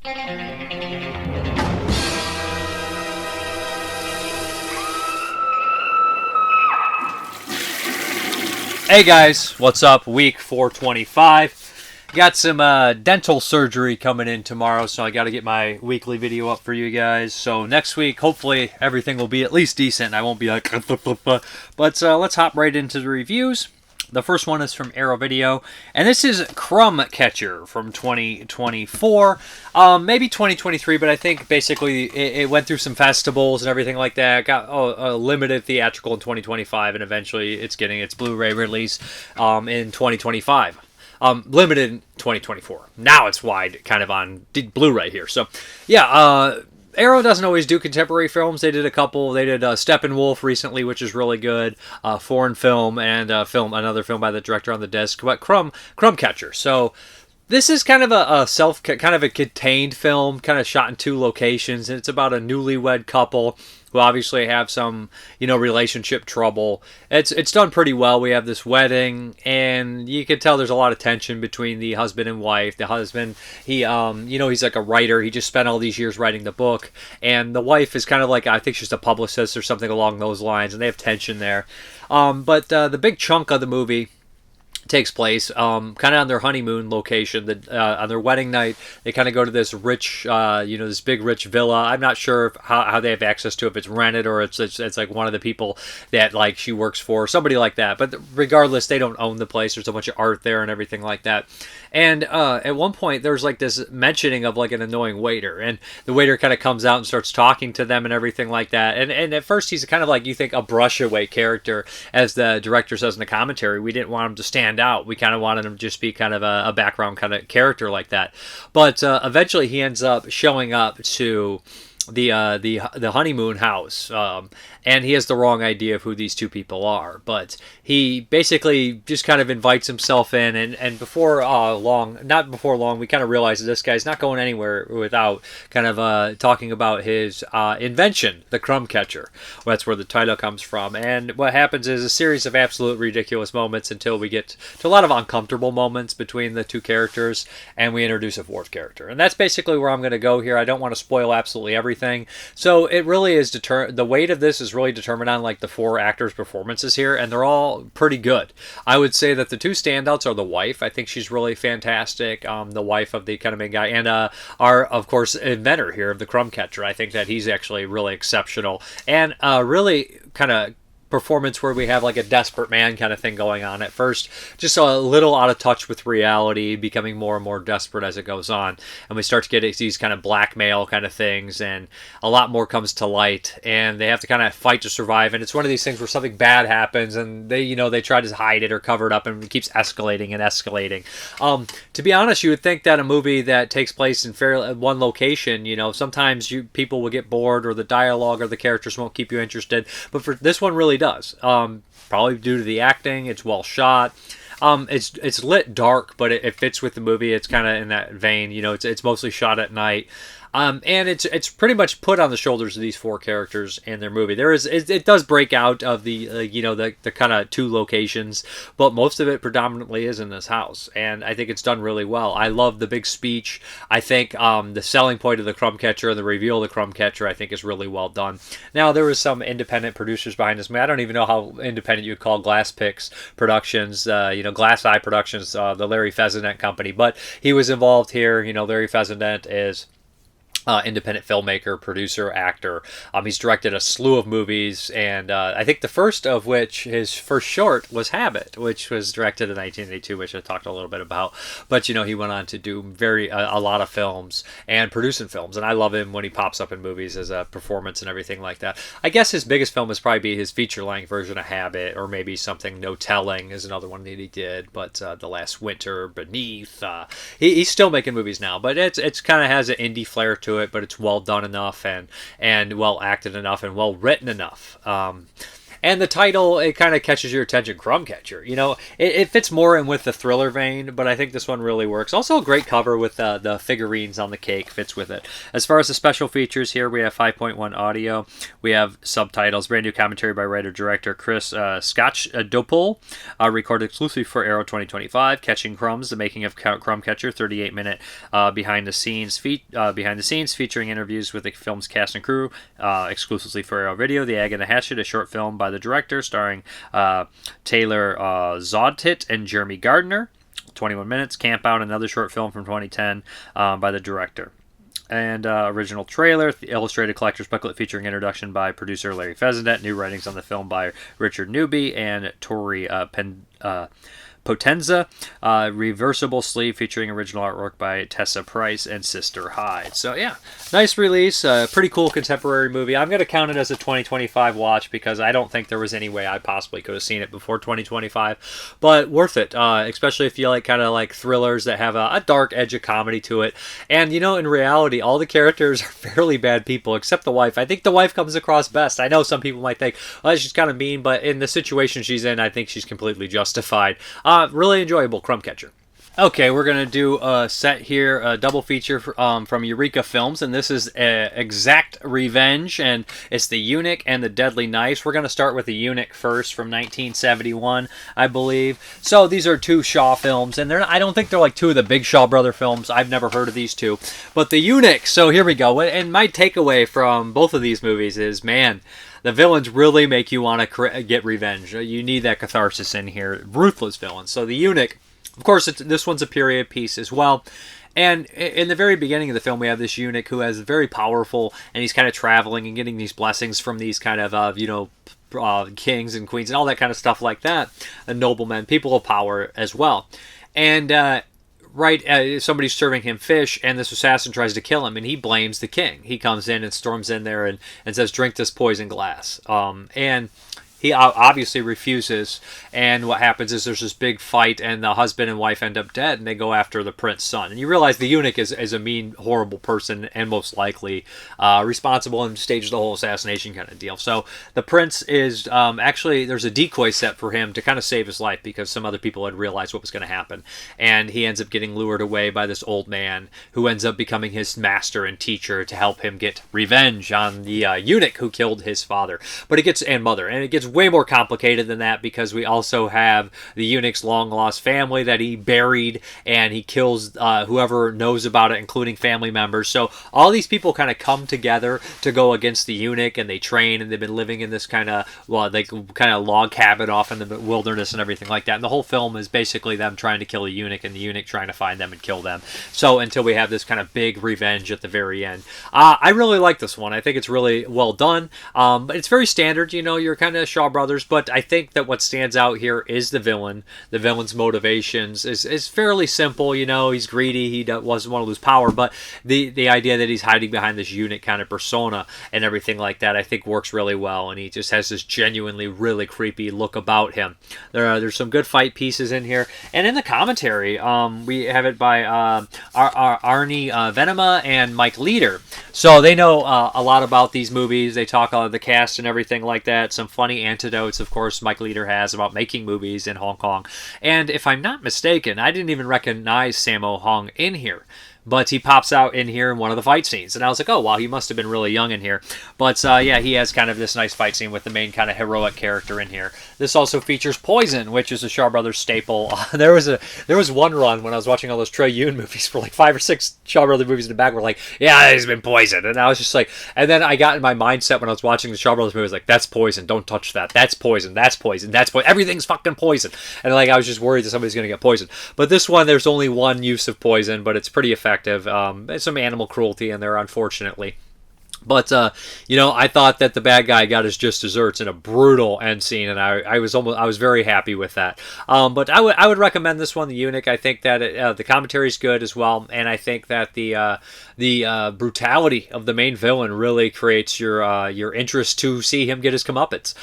Hey guys, what's up? Week 425. Got some dental surgery coming in tomorrow, so I got to get my weekly video up for you guys. So next week, hopefully everything will be at least decent. I won't be like, but let's hop right into the reviews. The first one is from Arrow Video, and this is Crumb Catcher from 2024, maybe 2023, but I think basically it went through some festivals and everything like that. Got a limited theatrical in 2025, and eventually it's getting its Blu-ray release in 2025. Limited in 2024. Now it's wide, kind of on Blu-ray here. So, yeah, Arrow doesn't always do contemporary films. They did a couple. They did Steppenwolf recently, which is really good. Foreign film and another film by the director on the disc. But Crumb Catcher. So this is kind of a contained film, kind of shot in two locations, and it's about a newlywed couple who obviously have some, relationship trouble. It's done pretty well. We have this wedding, and you can tell there's a lot of tension between the husband and wife. The husband, he's like a writer. He just spent all these years writing the book, and the wife is kind of like, I think she's a publicist or something along those lines, and they have tension there. But the big chunk of the movie takes place kind of on their honeymoon location. On their wedding night, they kind of go to this rich, this big rich villa. I'm not sure how they have access to it, if it's rented or it's like one of the people that like she works for, somebody like that. But regardless, they don't own the place. There's a bunch of art there and everything like that. And at one point, there's like this mentioning of like an annoying waiter, and the waiter kind of comes out and starts talking to them and everything like that. And at first, he's kind of like, you think, a brush-away character, as the director says in the commentary. We didn't want him to stand out. We kind of wanted him to just be kind of a background kind of character like that. But eventually, he ends up showing up to the honeymoon house, and he has the wrong idea of who these two people are. But he basically just kind of invites himself in, and before long, we kind of realize that this guy's not going anywhere without kind of talking about his invention, the Crumb Catcher. Well, that's where the title comes from. And what happens is a series of absolute ridiculous moments until we get to a lot of uncomfortable moments between the two characters, and we introduce a fourth character. And that's basically where I'm going to go here. I don't want to spoil absolutely everything. So it really is the weight of this is really determined on like the four actors' performances here, and they're all pretty good. I would say that the two standouts are the wife. I think she's really fantastic. The wife of the kind of main guy, and our, of course, inventor here of the Crumb Catcher. I think that he's actually really exceptional, and really kind of performance where we have like a desperate man kind of thing going on at first, just a little out of touch with reality, becoming more and more desperate as it goes on, and we start to get these kind of blackmail kind of things, and a lot more comes to light, and they have to kind of fight to survive. And it's one of these things where something bad happens, and they try to hide it or cover it up, and it keeps escalating and escalating. To be honest, you would think that a movie that takes place in one location, sometimes people will get bored, or the dialogue or the characters won't keep you interested, but for this one really does. Probably due to the acting. It's well shot. It's lit dark, but it fits with the movie. It's kind of in that vein. It's mostly shot at night. And it's pretty much put on the shoulders of these four characters in their movie. It does break out of the the kind of two locations, but most of it predominantly is in this house, and I think it's done really well. I love the big speech. I think the selling point of the Crumb Catcher and the reveal of the Crumb Catcher, I think, is really well done. Now, there was some independent producers behind this. I don't even know how independent you'd call Glass Pix Productions, Glass Eye Productions, the Larry Fezendent company, but he was involved here. Larry Fezendent is independent filmmaker, producer, actor. He's directed a slew of movies, and I think the first of which, his first short, was Habit, which was directed in 1982, which I talked a little bit about. But, he went on to do a lot of films and producing films, and I love him when he pops up in movies as a performance and everything like that. I guess his biggest film is probably his feature-length version of Habit, or maybe something No Telling is another one that he did, but The Last Winter, Beneath. He's still making movies now, but it's kind of has an indie flair to it, but it's well done enough and well acted enough and well written enough. And the title, it kind of catches your attention, Crumb Catcher. You know, it fits more in with the thriller vein, but I think this one really works. Also a great cover with the figurines on the cake fits with it. As far as the special features here, we have 5.1 audio. We have subtitles, brand new commentary by writer-director Chris Skotchdopole, recorded exclusively for Arrow 2025. Catching Crumbs, the making of Crumb Catcher, 38-minute behind the scenes featuring interviews with the film's cast and crew, exclusively for Arrow Video. The Egg and the Hatchet, a short film by the director starring Taylor Zodtit and Jeremy Gardner. 21 minutes. Camp Out, another short film from 2010 by the director. And original trailer, the illustrated collector's booklet featuring introduction by producer Larry Fezendent, new writings on the film by Richard Newby and Tori Potenza, reversible sleeve featuring original artwork by Tessa Price and Sister Hyde. So yeah, nice release, pretty cool contemporary movie. I'm going to count it as a 2025 watch because I don't think there was any way I possibly could have seen it before 2025, but worth it, especially if you like kind of like thrillers that have a dark edge of comedy to it. And you know, in reality, all the characters are fairly bad people except the wife. I think the wife comes across best. I know some people might think, well, she's kind of mean, but in the situation she's in, I think she's completely justified. Really enjoyable Crumb Catcher. Okay, we're going to do a set here, a double feature from Eureka Films, and this is Exact Revenge, and it's the Eunuch and the Deadly Knives. We're going to start with the Eunuch first from 1971, I believe. So these are two Shaw films, and I don't think they're like two of the big Shaw Brother films. I've never heard of these two. But the Eunuch, so here we go. And my takeaway from both of these movies is, man, the villains really make you want to get revenge. You need that catharsis in here. Ruthless villains. So the Eunuch, of course, this one's a period piece as well. And in the very beginning of the film, we have this eunuch who is very powerful, and he's kind of traveling and getting these blessings from these kind of, kings and queens and all that kind of stuff like that. And noblemen, people of power as well. And somebody's serving him fish, and this assassin tries to kill him, and he blames the king. He comes in and storms in there and says, drink this poison glass. And he obviously refuses, and what happens is there's this big fight, and the husband and wife end up dead, and they go after the prince's son. And you realize the eunuch is a mean, horrible person, and most likely responsible and staged the whole assassination kind of deal. So the prince is actually, there's a decoy set for him to kind of save his life because some other people had realized what was going to happen. And he ends up getting lured away by this old man who ends up becoming his master and teacher to help him get revenge on the eunuch who killed his father and mother. And it gets way more complicated than that because we also have the eunuch's long lost family that he buried, and he kills whoever knows about it, including family members. So all these people kind of come together to go against the eunuch, and they train, and they've been living in this kind of log cabin off in the wilderness and everything like that. And the whole film is basically them trying to kill a eunuch and the eunuch trying to find them and kill them. So until we have this kind of big revenge at the very end. I really like this one. I think it's really well done. But it's very standard, you're kind of Shaw Brothers, but I think that what stands out here is the villain. The villain's motivations is fairly simple. He's greedy. He doesn't want to lose power, but the idea that he's hiding behind this eunuch kind of persona and everything like that, I think works really well, and he just has this genuinely really creepy look about him. There's some good fight pieces in here, and in the commentary, we have it by Arnie Venema and Mike Leader. So they know a lot about these movies. They talk about the cast and everything like that. Some funny anecdotes, of course, Mike Leader has about making movies in Hong Kong. And if I'm not mistaken, I didn't even recognize Sammo Hung in here. But he pops out in here in one of the fight scenes. And I was like, oh, wow, he must have been really young in here. But, yeah, he has kind of this nice fight scene with the main kind of heroic character in here. This also features Poison, which is a Shaw Brothers staple. There was one run when I was watching all those Trey Yun movies for like 5 or 6 Shaw Brothers movies in the back were like, yeah, he's been poisoned. And I was just like, and then I got in my mindset when I was watching the Shaw Brothers movies, like, that's poison, don't touch that. That's poison, that's poison, that's poison. Everything's fucking poison. And like, I was just worried that somebody's going to get poisoned. But this one, there's only one use of poison, but it's pretty effective. There's some animal cruelty in there, unfortunately. But, I thought that the bad guy got his just desserts in a brutal end scene, and I was very happy with that. But I would recommend this one, The Eunuch. I think that the commentary is good as well, and I think that the brutality of the main villain really creates your interest to see him get his comeuppance.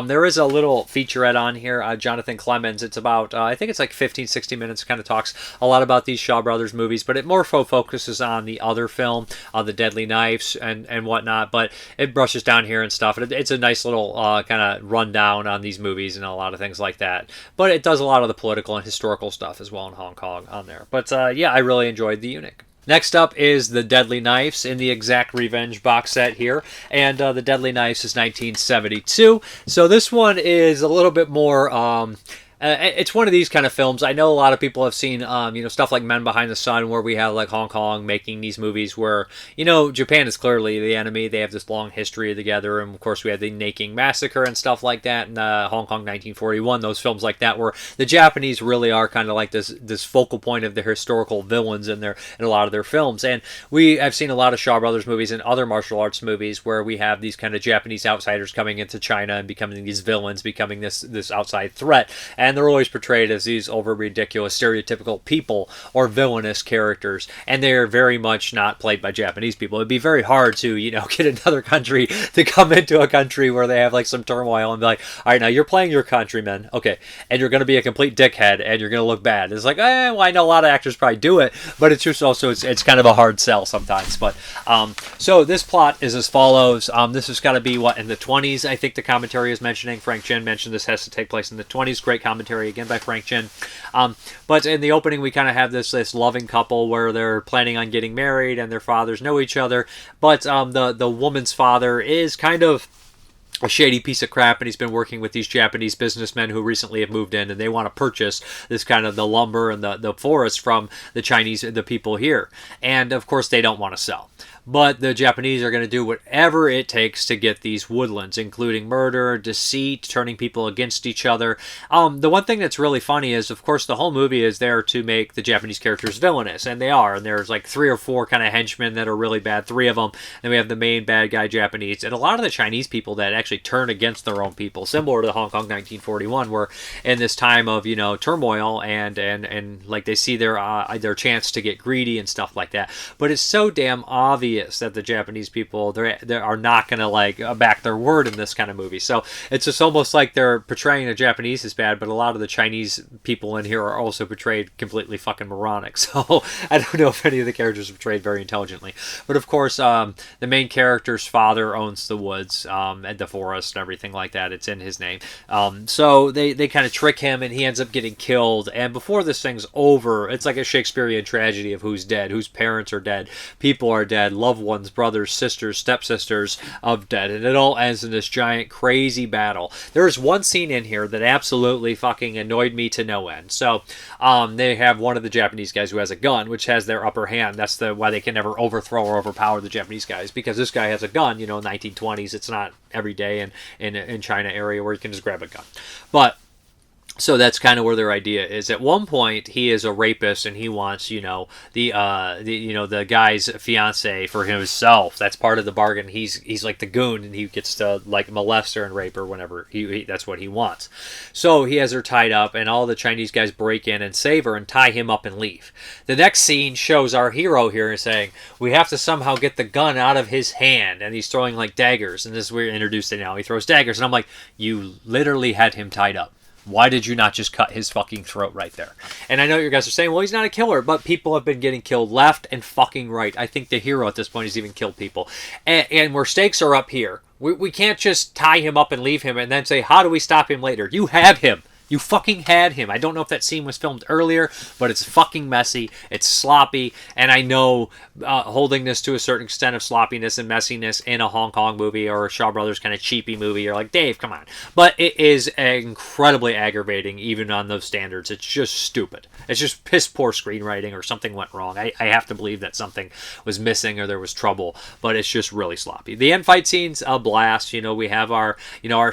There is a little featurette on here, Jonathan Clemens. It's about, I think it's like 15, 60 minutes, kind of talks a lot about these Shaw Brothers movies, but it more focuses on the other film, The Deadly Knives, and whatnot. whatnot, but it brushes down here and stuff. It's a nice little kind of rundown on these movies and a lot of things like that. But it does a lot of the political and historical stuff as well in Hong Kong on there. But yeah, I really enjoyed the Eunuch. Next up is The Deadly Knives in the Exact Revenge box set here. And The Deadly Knives is 1972. So this one is a little bit more... it's one of these kind of films. I know a lot of people have seen, stuff like Men Behind the Sun, where we have like Hong Kong making these movies where, Japan is clearly the enemy. They have this long history together, and of course we had the Nanking Massacre and stuff like that, and Hong Kong 1941. Those films like that, where the Japanese really are kind of like this focal point of their historical villains in a lot of their films. And we have seen a lot of Shaw Brothers movies and other martial arts movies where we have these kind of Japanese outsiders coming into China and becoming these villains, becoming this outside threat. And they're always portrayed as these over ridiculous, stereotypical people or villainous characters, and they're very much not played by Japanese people. It'd be very hard to, get another country to come into a country where they have like some turmoil and be like, all right, now you're playing your countrymen, okay, and you're going to be a complete dickhead and you're going to look bad. It's like, well, I know a lot of actors probably do it, but it's just also it's kind of a hard sell sometimes. But so this plot is as follows. This has got to be in the 20s. I think the commentary is mentioning. Frank Chin mentioned this has to take place in the 20s. Great commentary again by Frank Chin. But in the opening we kind of have this loving couple where they're planning on getting married and their fathers know each other, but the woman's father is kind of a shady piece of crap, and he's been working with these Japanese businessmen who recently have moved in, and they want to purchase this kind of the lumber and the forest from the people here, and of course they don't want to sell. But the Japanese are going to do whatever it takes to get these woodlands, including murder, deceit, turning people against each other. The one thing that's really funny is, of course, the whole movie is there to make the Japanese characters villainous, and they are. And there's like 3 or 4 kind of henchmen that are really bad, 3 of them. And we have the main bad guy, Japanese, and a lot of the Chinese people that actually turn against their own people, similar to Hong Kong 1941, where in this time of turmoil and like they see their chance to get greedy and stuff like that. But it's so damn obvious that the Japanese people they are not going to like back their word in this kind of movie. So it's just almost like they're portraying the Japanese as bad, but a lot of the Chinese people in here are also portrayed completely fucking moronic. So I don't know if any of the characters are portrayed very intelligently. But of course, the main character's father owns the woods and the forest and everything like that. It's in his name. So they kind of trick him, and he ends up getting killed. And before this thing's over, it's like a Shakespearean tragedy of who's dead, whose parents are dead, people are dead, loved ones, brothers, sisters, stepsisters of dead, and it all ends in this giant crazy battle. There's one scene in here that absolutely fucking annoyed me to no end. So they have one of the Japanese guys who has a gun, which has their upper hand. That's why they can never overthrow or overpower the Japanese guys, because this guy has a gun. 1920s, it's not every day in China area where you can just grab a gun. But so that's kind of where their idea is. At one point, he is a rapist, and he wants, the guy's fiance for himself. That's part of the bargain. He's like the goon, and he gets to like molest her and rape her whenever that's what he wants. So he has her tied up, and all the Chinese guys break in and save her and tie him up and leave. The next scene shows our hero here saying, "We have to somehow get the gun out of his hand," and he's throwing like daggers. And this is where we're introduced to now. He throws daggers, and I'm like, you literally had him tied up. Why did you not just cut his fucking throat right there? And I know you guys are saying, well, he's not a killer, but people have been getting killed left and fucking right. I think the hero at this point has even killed people. And where stakes are up here, we can't just tie him up and leave him and then say, how do we stop him later? You have him. You fucking had him. I don't know if that scene was filmed earlier, but it's fucking messy. It's sloppy. And I know holding this to a certain extent of sloppiness and messiness in a Hong Kong movie or a Shaw Brothers kind of cheapy movie, you're like, Dave, come on. But it is incredibly aggravating, even on those standards. It's just stupid. It's just piss poor screenwriting, or something went wrong. I have to believe that something was missing or there was trouble, but it's just really sloppy. The end fight scene's a blast. We have our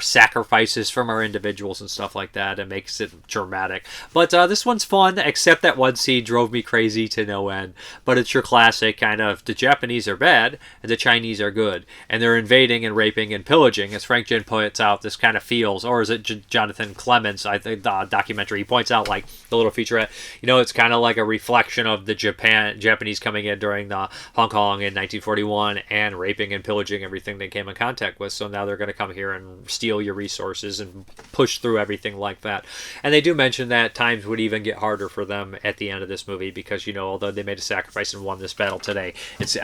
sacrifices from our individuals and stuff like that. It makes it dramatic. But this one's fun, except that one scene drove me crazy to no end. But it's your classic kind of, the Japanese are bad and the Chinese are good, and they're invading and raping and pillaging. As Frank Chin points out, this kind of feels, or is it Jonathan Clements, I think, the documentary, he points out, like the little featurette, it's kind of like a reflection of the Japanese coming in during the Hong Kong in 1941 and raping and pillaging everything they came in contact with. So now they're going to come here and steal your resources and push through everything like that. that. And they do mention that times would even get harder for them at the end of this movie because, you know, although they made a sacrifice and won this battle today, it's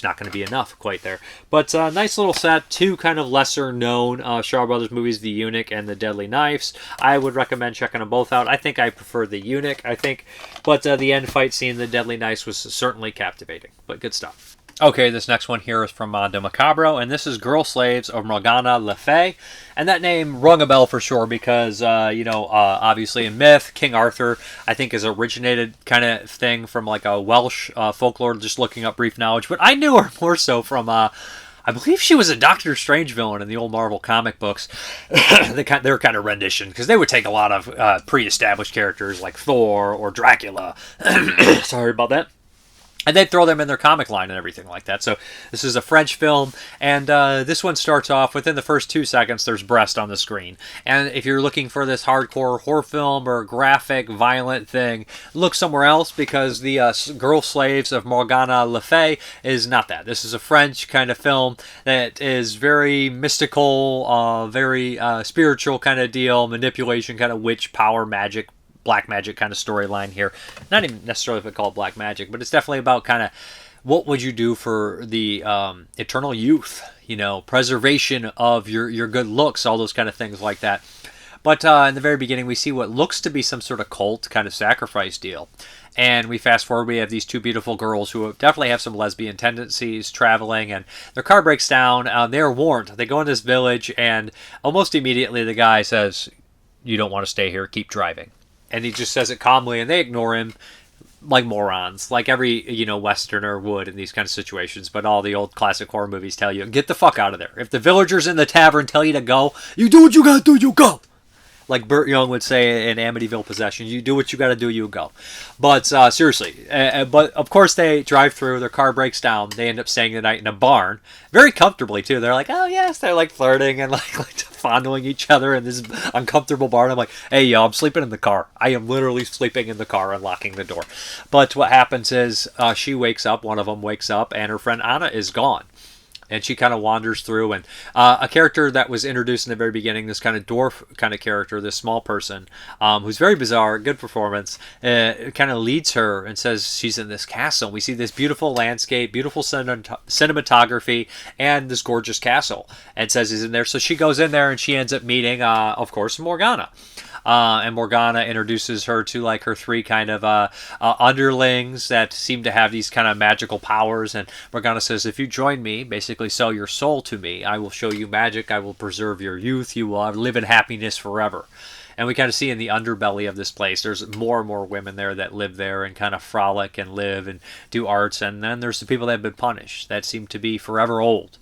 not going to be enough quite there. But nice little set. Two kind of lesser known Shaw Brothers movies, The Eunuch and The Deadly Knives. I would recommend checking them both out. I think I prefer The Eunuch, but the end fight scene, The Deadly Knives, was certainly captivating. But good stuff. Okay, this next one here is from the Macabro, and this is Girl Slaves of Morgana Le Fay. And that name rung a bell for sure because, obviously in myth, King Arthur, I think, is originated kind of thing from like a Welsh folklore, just looking up brief knowledge. But I knew her more so from, I believe she was a Doctor Strange villain in the old Marvel comic books. They were kind of rendition because they would take a lot of pre-established characters like Thor or Dracula. Sorry about that. And they'd throw them in their comic line and everything like that. So this is a French film, and this one starts off within the first 2 seconds, there's breast on the screen. And if you're looking for this hardcore horror film or graphic, violent thing, look somewhere else because the Girl Slaves of Morgana Le Fay is not that. This is a French kind of film that is very mystical, very spiritual kind of deal, manipulation, kind of witch power, magic, black magic kind of storyline here. Not even necessarily if it called black magic, but it's definitely about kind of what would you do for the eternal youth, you know, preservation of your good looks, all those kind of things like that. But in the very beginning, we see what looks to be some sort of cult kind of sacrifice deal. And we fast forward, we have these two beautiful girls who definitely have some lesbian tendencies traveling, and their car breaks down. They're warned. They go in this village, and almost immediately the guy says, "You don't want to stay here, keep driving." And he just says it calmly, and they ignore him like morons, like every, you know, Westerner would in these kind of situations. But all the old classic horror movies tell you, get the fuck out of there. If the villagers in the tavern tell you to go, you do what you gotta do, you go. Like Burt Young would say in Amityville Possession, you do what you gotta do, you go. But seriously, but of course they drive through, their car breaks down, they end up staying the night in a barn, very comfortably too. They're like, oh yes, they're like flirting and like fondling each other in this uncomfortable barn. I'm like, hey yo, I'm sleeping in the car. I am literally sleeping in the car and locking the door. But what happens is she wakes up, one of them wakes up, and her friend Anna is gone. And she kind of wanders through, and a character that was introduced in the very beginning, this kind of dwarf kind of character, this small person, who's very bizarre, good performance, kind of leads her and says she's in this castle. We see this beautiful landscape, beautiful cinematography, and this gorgeous castle, and says he's in there. So she goes in there, and she ends up meeting, of course, Morgana. And Morgana introduces her to like her three kind of underlings that seem to have these kind of magical powers. And Morgana says, if you join me, basically sell your soul to me, I will show you magic, I will preserve your youth, you will live in happiness forever. And we kind of see in the underbelly of this place, there's more and more women there that live there and kind of frolic and live and do arts. And then there's the people that have been punished that seem to be forever old.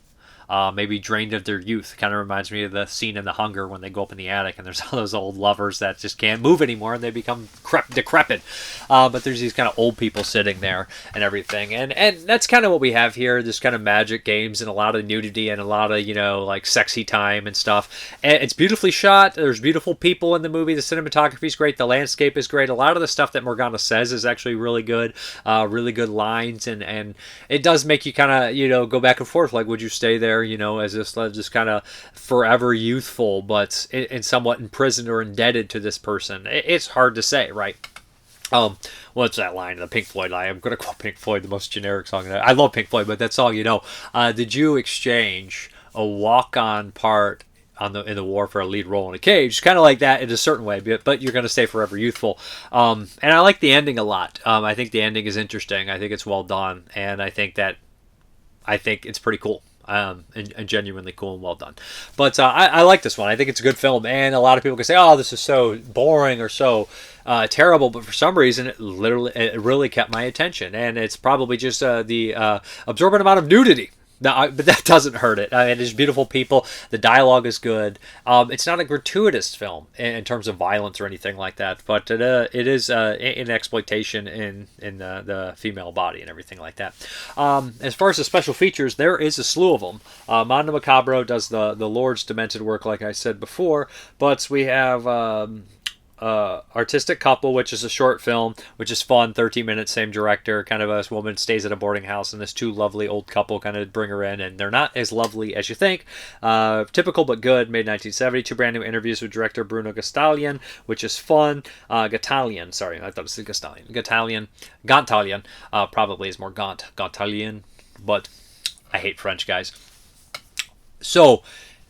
Maybe drained of their youth. Kind of reminds me of the scene in The Hunger when they go up in the attic and there's all those old lovers that just can't move anymore and they become decrepit. But there's these kind of old people sitting there and everything. And that's kind of what we have here, this kind of magic games and a lot of nudity and a lot of, you know, like sexy time and stuff. And it's beautifully shot. There's beautiful people in the movie. The cinematography is great. The landscape is great. A lot of the stuff that Morgana says is actually really good. Really good lines. And it does make you kind of, you know, go back and forth. Like, would you stay there, you know, as this just kind of forever youthful, but somewhat imprisoned or indebted to this person? It's hard to say, right? What's that line? The Pink Floyd line. I'm going to quote Pink Floyd, the most generic song. I love Pink Floyd, but that song, you know, did you exchange a walk-on part in the war for a lead role in a cage? Kind of like that in a certain way, but you're going to stay forever youthful. And I like the ending a lot. I think the ending is interesting. I think it's well done, and I think it's pretty cool. And genuinely cool and well done. But I like this one. I think it's a good film, and a lot of people can say, oh, this is so boring or so terrible, but for some reason it really kept my attention, and it's probably just the absorbent amount of nudity. But that doesn't hurt it. There's beautiful people. The dialogue is good. It's not a gratuitous film in terms of violence or anything like that, but it is an exploitation in the female body and everything like that. As far as the special features, there is a slew of them. Mondo Macabro does the Lord's demented work, like I said before, but we have Artistic Couple, which is a short film, which is fun, 13 minutes, same director. Kind of a woman stays at a boarding house, and this two lovely old couple kind of bring her in, and they're not as lovely as you think. Typical but good, made 1970. Two brand new interviews with director Bruno Gastalian, which is fun. Gatalian, sorry, I thought it was Gastalian. Gantalian, probably is more Gantalian, but I hate French, guys. So,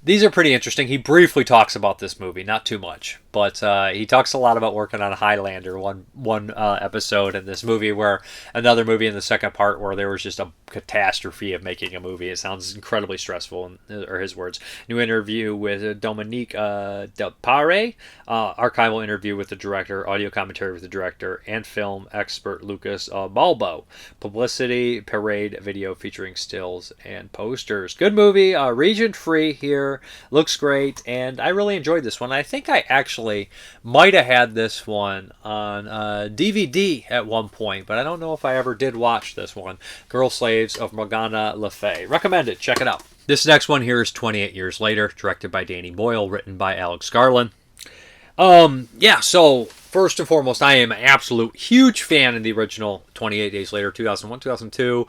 these are pretty interesting. He briefly talks about this movie, not too much, but he talks a lot about working on Highlander one episode, and this movie where another movie in the second part where there was just a catastrophe of making a movie. It sounds incredibly stressful, or his words. New interview with Dominique Del Pare, archival interview with the director, audio commentary with the director, and film expert Lucas Balbo. Publicity parade video featuring stills and posters. Good movie, region free here. Looks great, and I really enjoyed this one. I think I actually might have had this one on DVD at one point, but I don't know if I ever did watch this one. Girl Slaves of Morgana Le Fay. Recommend it. Check it out. This next one here is 28 Years Later, directed by Danny Boyle, written by Alex Garland. Yeah, so first and foremost, I am an absolute huge fan of the original 28 Days Later, 2001, 2002.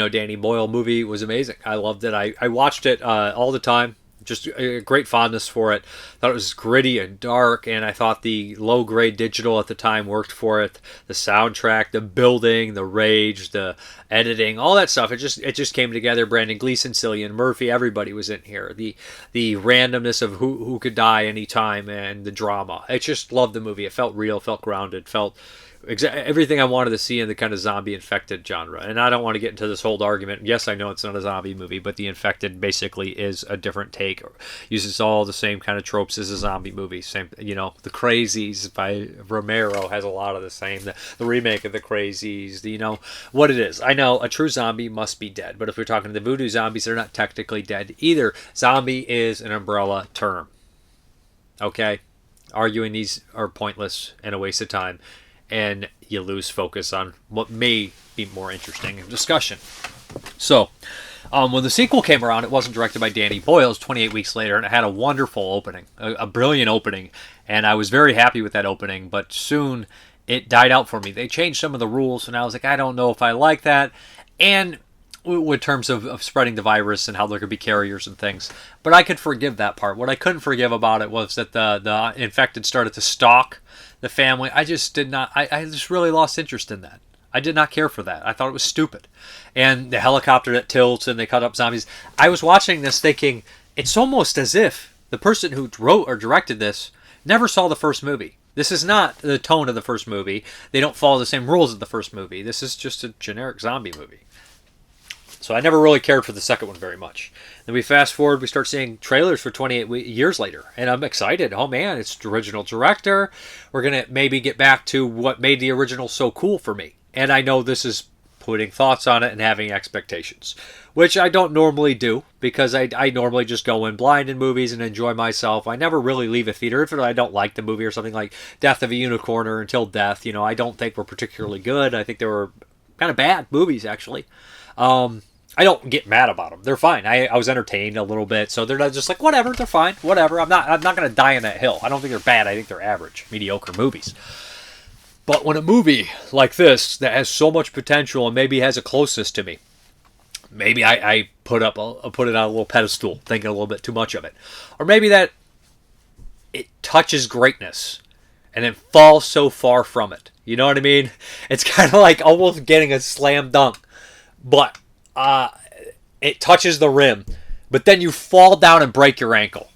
Danny Boyle movie was amazing. I loved it. I watched it all the time. Just a great fondness for it. Thought it was gritty and dark, and I thought the low-grade digital at the time worked for it. The soundtrack, the building, the rage, the editing, all that stuff. It just came together. Brandon Gleeson, Cillian Murphy, everybody was in here. The randomness of who could die anytime, and the drama. I just loved the movie. It felt real, felt grounded, felt everything I wanted to see in the kind of zombie infected genre. And I don't want to get into this whole argument. Yes, I know it's not a zombie movie, but the infected basically is a different take. Uses all the same kind of tropes as a zombie movie. Same, the Crazies by Romero has a lot of the same. The remake of the Crazies. What it is. I know a true zombie must be dead, but if we're talking the voodoo zombies, they're not technically dead either. Zombie is an umbrella term. Okay, arguing these are pointless and a waste of time. And you lose focus on what may be more interesting in discussion. So, when the sequel came around, it wasn't directed by Danny Boyle. It was 28 weeks later, and it had a wonderful opening, a brilliant opening, and I was very happy with that opening, but soon it died out for me. They changed some of the rules, and I was like, I don't know if I like that, and in terms of spreading the virus and how there could be carriers and things. But I could forgive that part. What I couldn't forgive about it was that the infected started to stalk the family. I just did not. I just really lost interest in that. I did not care for that. I thought it was stupid. And the helicopter that tilts and they cut up zombies. I was watching this thinking, it's almost as if the person who wrote or directed this never saw the first movie. This is not the tone of the first movie. They don't follow the same rules as the first movie. This is just a generic zombie movie. So I never really cared for the second one very much. Then we fast forward, we start seeing trailers for 28 years later. And I'm excited. Oh man, it's the original director. We're going to maybe get back to what made the original so cool for me. And I know this is putting thoughts on it and having expectations, which I don't normally do because I normally just go in blind in movies and enjoy myself. I never really leave a theater if I don't like the movie or something like Death of a Eunuch or Until Death. I don't think were particularly good. I think they were kind of bad movies, actually. I don't get mad about them. They're fine. I was entertained a little bit, so they're not just like whatever. They're fine. Whatever. I'm not going to die on that hill. I don't think they're bad. I think they're average, mediocre movies. But when a movie like this that has so much potential and maybe has a closeness to me, maybe I put it on a little pedestal, thinking a little bit too much of it, or maybe that it touches greatness and then falls so far from it. You know what I mean? It's kind of like almost getting a slam dunk, but it touches the rim, but then you fall down and break your ankle.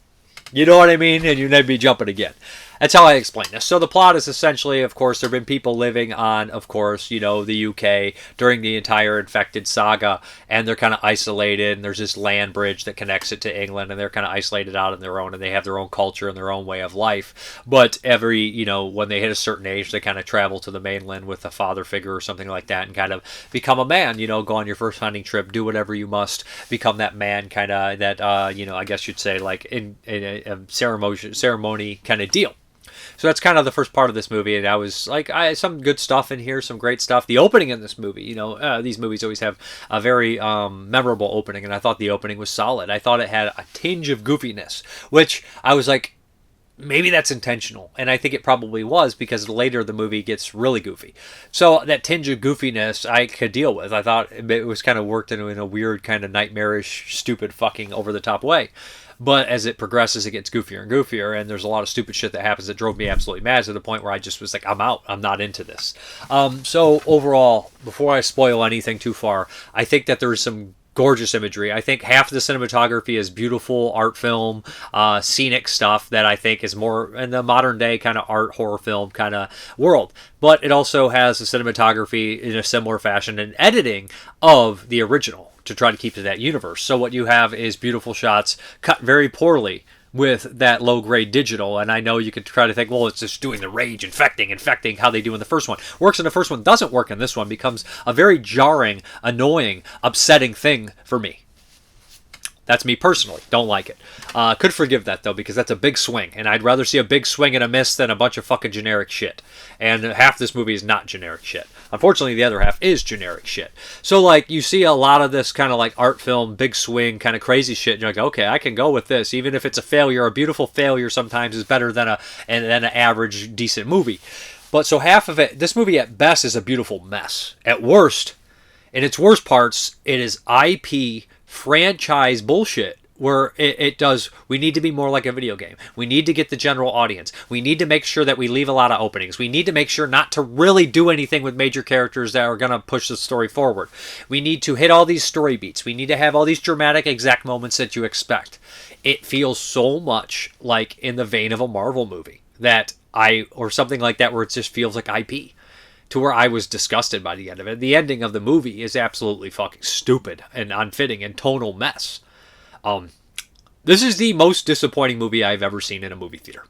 You know what I mean? And you then be jumping again. That's how I explain this. So the plot is essentially, of course, there have been people living on, of course, the UK during the entire infected saga, and they're kind of isolated, and there's this land bridge that connects it to England, and they're kind of isolated out on their own, and they have their own culture and their own way of life. But when they hit a certain age, they kind of travel to the mainland with a father figure or something like that and kind of become a man, go on your first hunting trip, do whatever you must, become that man kind of, that, I guess you'd say, like in a ceremony kind of deal. So that's kind of the first part of this movie, and I was like, some good stuff in here, some great stuff. The opening in this movie, these movies always have a very memorable opening, and I thought the opening was solid. I thought it had a tinge of goofiness, which I was like, maybe that's intentional, and I think it probably was, because later the movie gets really goofy. So that tinge of goofiness I could deal with. I thought it was kind of worked in a weird, kind of nightmarish, stupid, fucking over-the-top way. But as it progresses, it gets goofier and goofier, and there's a lot of stupid shit that happens that drove me absolutely mad, to the point where I just was like, I'm out. I'm not into this. So overall, before I spoil anything too far, I think that there's some gorgeous imagery. I think half of the cinematography is beautiful art film, scenic stuff that I think is more in the modern day kind of art horror film kind of world. But it also has the cinematography in a similar fashion and editing of the original to try to keep to that universe. So what you have is beautiful shots cut very poorly with that low-grade digital, and I know you could try to think, well, it's just doing the rage, infecting, how they do in the first one. Works in the first one, doesn't work in this one, becomes a very jarring, annoying, upsetting thing for me. That's me personally. Don't like it. Could forgive that, though, because that's a big swing, and I'd rather see a big swing and a miss than a bunch of fucking generic shit. And half this movie is not generic shit. Unfortunately, the other half is generic shit. So, like, you see a lot of this kind of, like, art film, big swing, kind of crazy shit, and you're like, okay, I can go with this. Even if it's a failure, a beautiful failure sometimes is better than an average, decent movie. But so half of it, this movie at best is a beautiful mess. At worst, in its worst parts, it is IP franchise bullshit, where it does, we need to be more like a video game. We need to get the general audience. We need to make sure that we leave a lot of openings. We need to make sure not to really do anything with major characters that are going to push the story forward. We need to hit all these story beats. We need to have all these dramatic exact moments that you expect. It feels so much like in the vein of a Marvel movie or something like that, where it just feels like IP. To where I was disgusted by the end of it. The ending of the movie is absolutely fucking stupid and unfitting and tonal mess. This is the most disappointing movie I've ever seen in a movie theater.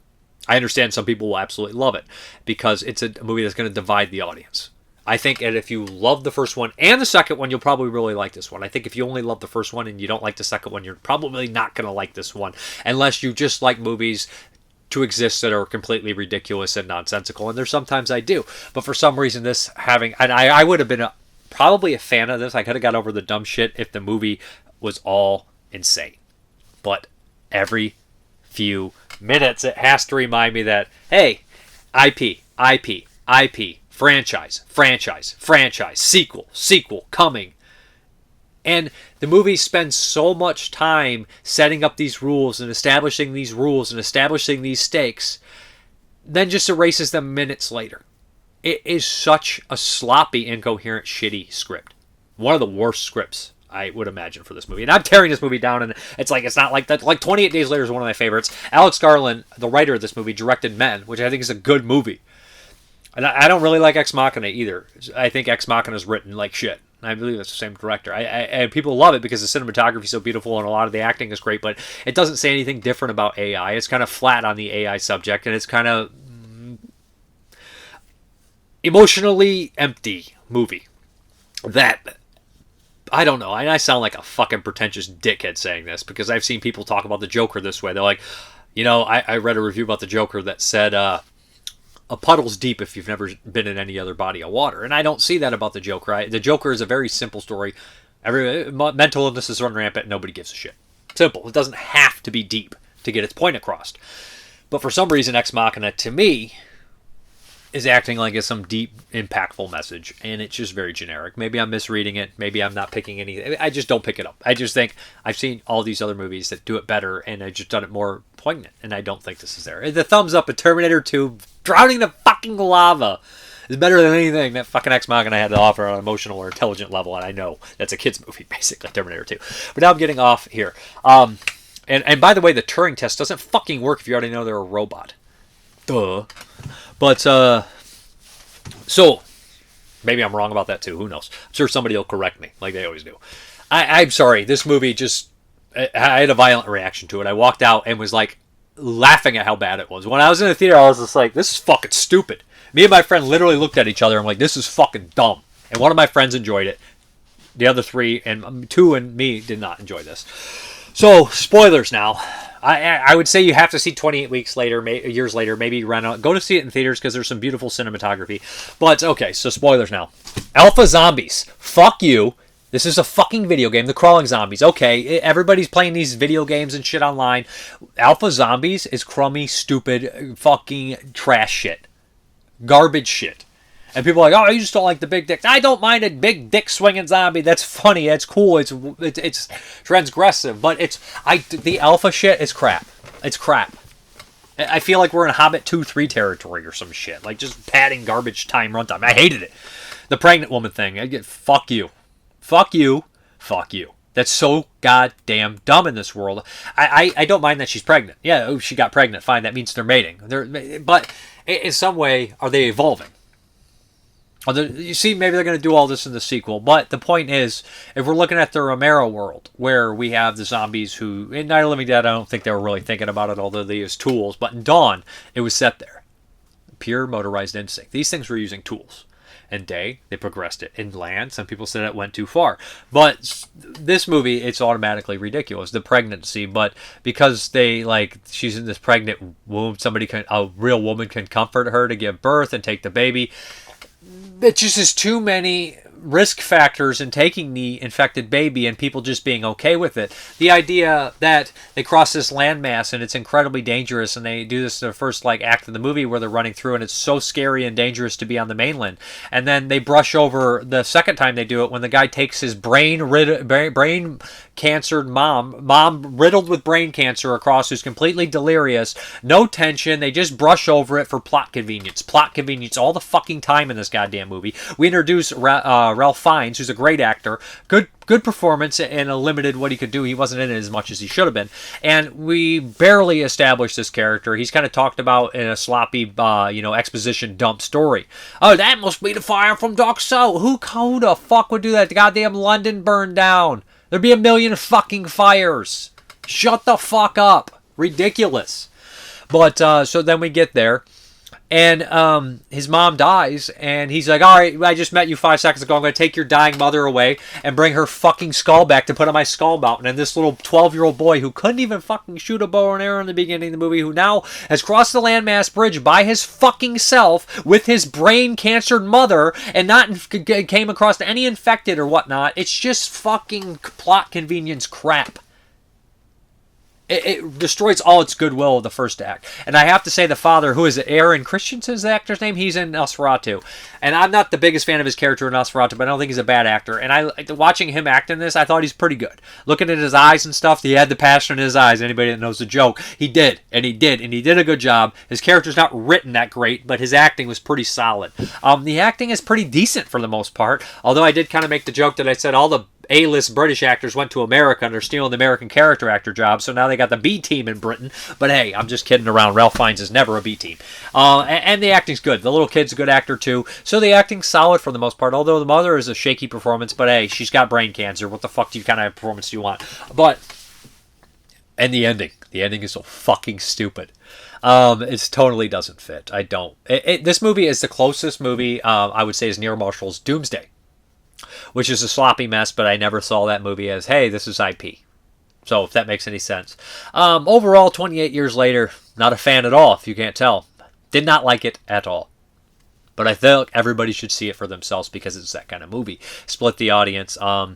I understand some people will absolutely love it, because it's a movie that's going to divide the audience. I think that if you love the first one and the second one, you'll probably really like this one. I think if you only love the first one and you don't like the second one, you're probably not going to like this one, unless you just like movies to exist that are completely ridiculous and nonsensical, and there's sometimes I do. But for some reason, I would have been probably a fan of this. I could have got over the dumb shit if the movie was all insane. But every few minutes, it has to remind me that, hey, IP, franchise, sequel, coming. And the movie spends so much time setting up these rules and establishing these stakes, then just erases them minutes later. It is such a sloppy, incoherent, shitty script. One of the worst scripts, I would imagine, for this movie. And I'm tearing this movie down, and it's not like that. Like 28 Days Later is one of my favorites. Alex Garland, the writer of this movie, directed Men, which I think is a good movie. And I don't really like Ex Machina either. I think Ex Machina is written like shit. I believe it's the same director. And people love it because the cinematography is so beautiful and a lot of the acting is great, but it doesn't say anything different about AI. It's kind of flat on the AI subject, and it's kind of emotionally empty movie. That, I don't know. I sound like a fucking pretentious dickhead saying this, because I've seen people talk about the Joker this way. They're like, I read a review about the Joker that said, a puddle's deep if you've never been in any other body of water. And I don't see that about the Joker. The Joker is a very simple story. Mental illnesses run rampant. Nobody gives a shit. Simple. It doesn't have to be deep to get its point across. But for some reason, Ex Machina, to me, is acting like it's some deep, impactful message. And it's just very generic. Maybe I'm misreading it. Maybe I'm not picking anything. I just don't pick it up. I just think I've seen all these other movies that do it better, and I've just done it more poignant. And I don't think this is there. The thumbs up at Terminator 2, drowning the fucking lava, is better than anything that fucking Ex Machina had to offer on an emotional or intelligent level. And I know that's a kid's movie, basically, Terminator 2. But now I'm getting off here. And by the way, the Turing test doesn't fucking work if you already know they're a robot. Duh. But, so, maybe I'm wrong about that too. Who knows? I'm sure somebody will correct me, like they always do. I'm sorry. This movie just, I had a violent reaction to it. I walked out and was like laughing at how bad it was. When I was in the theater, I was just like, this is fucking stupid. Me and my friend literally looked at each other and I'm like, this is fucking dumb. And one of my friends enjoyed it. The other three, and two and me, did not enjoy this. So, spoilers now. I would say you have to see 28 weeks later, years later, maybe run out. Go to see it in theaters because there's some beautiful cinematography. But, okay, so spoilers now. Alpha zombies. Fuck you. This is a fucking video game. The crawling zombies. Okay, everybody's playing these video games and shit online. Alpha Zombies is crummy, stupid, fucking trash shit. Garbage shit. And people are like, oh, you just don't like the big dicks. I don't mind a big dick swinging zombie. That's funny. That's cool. It's transgressive. But the alpha shit is crap. It's crap. I feel like we're in Hobbit 2-3 territory or some shit. Like just padding garbage time runtime. I hated it. The pregnant woman thing. Fuck you. Fuck you. Fuck you. That's so goddamn dumb in this world. I don't mind that she's pregnant. Yeah, she got pregnant. Fine, that means they're mating. But in some way, are they evolving? You see, maybe they're going to do all this in the sequel. But the point is, if we're looking at the Romero world, where we have the zombies who... In Night of the Living Dead, I don't think they were really thinking about it, although they used tools. But in Dawn, it was set there. Pure motorized instinct. These things were using tools. In Day, they progressed it. In Land, some people said it went too far. But this movie, it's automatically ridiculous. The pregnancy, but because she's in this pregnant womb, a real woman can comfort her to give birth and take the baby. It just is too many risk factors in taking the infected baby and people just being okay with it. The idea that they cross this landmass and it's incredibly dangerous, and they do this in the first act of the movie where they're running through and it's so scary and dangerous to be on the mainland, and then they brush over the second time they do it when the guy takes his brain cancered mom riddled with brain cancer across, who's completely delirious, no tension, they just brush over it for plot convenience all the fucking time in this goddamn movie. We introduce Ralph Fiennes, who's a great actor, good performance and a limited what he could do. He wasn't in it as much as he should have been, and we barely established this character. He's kind of talked about in a sloppy exposition dump story. Oh, that must be the fire from Dark South. Who the fuck would do that? The goddamn London burned down. There'd be a million fucking fires. Shut the fuck up. Ridiculous. But so then we get there, and his mom dies, and he's like, all right, I just met you 5 seconds ago. I'm going to take your dying mother away and bring her fucking skull back to put on my skull mountain. And this little 12-year-old boy who couldn't even fucking shoot a bow and arrow in the beginning of the movie, who now has crossed the landmass bridge by his fucking self with his brain cancered mother and not came across any infected or whatnot. It's just fucking plot convenience crap. It destroys all its goodwill of the first act. And I have to say, the father, who is it, Aaron Christensen's the actor's name? He's in Nosferatu. And I'm not the biggest fan of his character in Nosferatu, but I don't think he's a bad actor. And watching him act in this, I thought he's pretty good. Looking at his eyes and stuff, he had the passion in his eyes. Anybody that knows the joke, he did a good job. His character's not written that great, but his acting was pretty solid. The acting is pretty decent for the most part, although I did kind of make the joke that I said all the A-list British actors went to America and they're stealing the American character actor job, so now they got the B team in Britain. But hey, I'm just kidding around. Ralph Fiennes is never a B team. And the acting's good. The little kid's a good actor too, so the acting's solid for the most part, although the mother is a shaky performance. But hey, she's got brain cancer. What the fuck kind of performance do you want? But, and the ending is so fucking stupid. It totally doesn't fit. I don't. This movie is the closest movie I would say is Neil Marshall's Doomsday, which is a sloppy mess, but I never saw that movie as, hey, this is IP. So, if that makes any sense. Overall, 28 years later, not a fan at all, if you can't tell. Did not like it at all. But I feel like everybody should see it for themselves because it's that kind of movie. Split the audience. I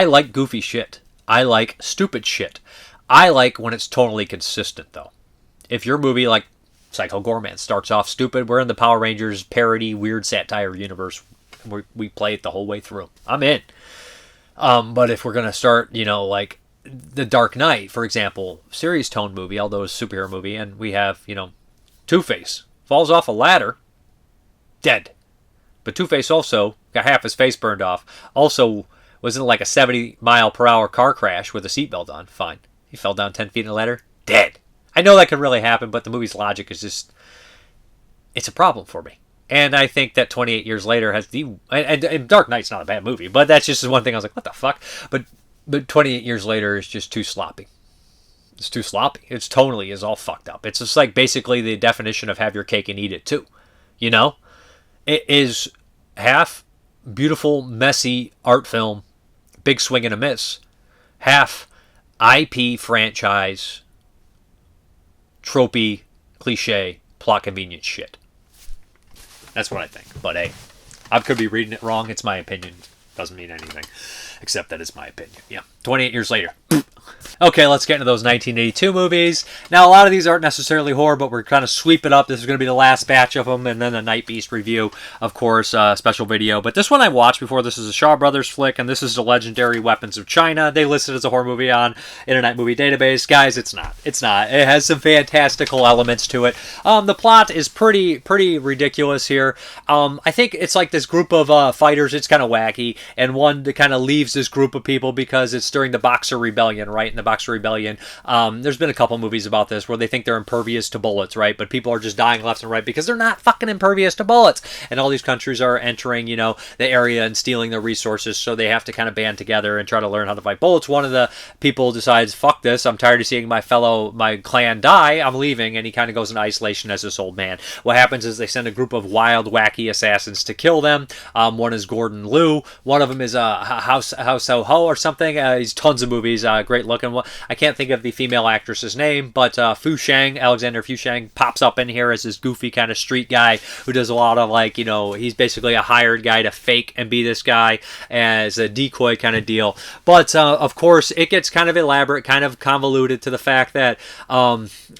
like goofy shit. I like stupid shit. I like when it's totally consistent, though. If your movie, like Psycho Gorman, starts off stupid, we're in the Power Rangers parody, weird satire universe. We play it the whole way through. I'm in. But if we're going to start, like The Dark Knight, for example, serious tone movie, although it's a superhero movie, and we have, Two-Face falls off a ladder, dead. But Two-Face also got half his face burned off. Also was in like a 70-mile-per-hour car crash with a seatbelt on. Fine. He fell down 10 feet in a ladder, dead. I know that can really happen, but the movie's logic is just, it's a problem for me. And I think that 28 years later has and Dark Knight's not a bad movie, but that's just one thing I was like, what the fuck? But 28 years later is just too sloppy. It's too sloppy. It's tonally is all fucked up. It's just like basically the definition of have your cake and eat it too. It is half beautiful, messy art film, big swing and a miss, half IP franchise, tropey, cliche, plot convenience shit. That's what I think. But hey, I could be reading it wrong. It's my opinion. Doesn't mean anything, except that it's my opinion. Yeah, 28 years later. Okay, let's get into those 1982 movies. Now, a lot of these aren't necessarily horror, but we're kind of sweep it up. This is going to be the last batch of them, and then the Night Beast review, of course, special video. But this one I watched before. This is a Shaw Brothers flick, and this is the legendary Weapons of China. They listed as a horror movie on Internet Movie Database. Guys, it's not. It's not. It has some fantastical elements to it. The plot is pretty ridiculous here. I think it's like this group of fighters. It's kind of wacky, and one that kind of leaves this group of people because it's during the Boxer Rebellion, right? In the Boxer Rebellion, there's been a couple movies about this where they think they're impervious to bullets, right? But people are just dying left and right because they're not fucking impervious to bullets. And all these countries are entering, you know, the area and stealing their resources, so they have to kind of band together and try to learn how to fight bullets. One of the people decides, fuck this, I'm tired of seeing my clan die, I'm leaving, and he kind of goes into isolation as this old man. What happens is they send a group of wild, wacky assassins to kill them. One is Gordon Liu. One of them is House Ho or something. He's tons of movies, great looking. I can't think of the female actress's name, but Fu Shang, Alexander Fu Shang, pops up in here as this goofy kind of street guy who does a lot of, like, you know, he's basically a hired guy to fake and be this guy as a decoy kind of deal. But of course, it gets kind of elaborate, kind of convoluted to the fact that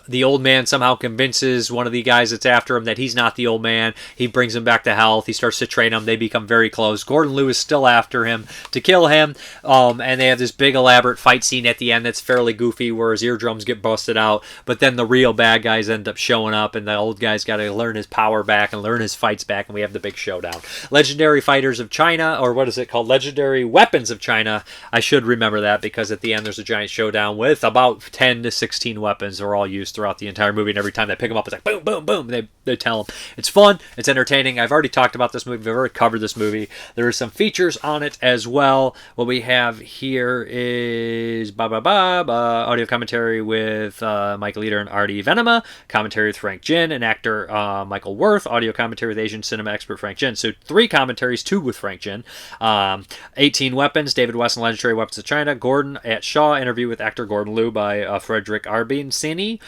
the old man somehow convinces one of the guys that's after him that he's not the old man. He brings him back to health. He starts to train him. They become very close. Gordon Liu is still after him to kill him, and they have this big elaborate fight scene at the end that's fairly goofy where his eardrums get busted out, but then the real bad guys end up showing up, and the old guy's got to learn his power back and learn his fights back, and we have the big showdown. Legendary Fighters of China, or what is it called? Legendary Weapons of China. I should remember that because at the end there's a giant showdown with about 10 to 16 weapons. They're all used throughout the entire movie, and every time they pick them up, it's like boom, boom, boom. They tell them. It's fun. It's entertaining. I've already talked about this movie. I've already covered this movie. There are some features on it as well. What we have here is audio commentary with Mike Leader and Artie Venema, commentary with Frank Jin and actor Michael Worth, audio commentary with Asian cinema expert Frank Jin. So 3 commentaries, 2 with Frank Jin. 18 Weapons, David West and Legendary Weapons of China. Gordon at Shaw, interview with actor Gordon Liu by Frederick Arbincini.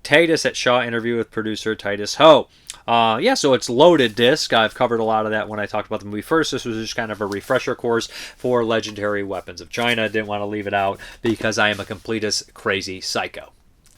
Titus at Shaw, interview with producer Titus Ho. Yeah, so it's loaded disc. I've covered a lot of that when I talked about the movie first. This was just kind of a refresher course for Legendary Weapons of China. Didn't want to leave it out because I am a completist crazy psycho.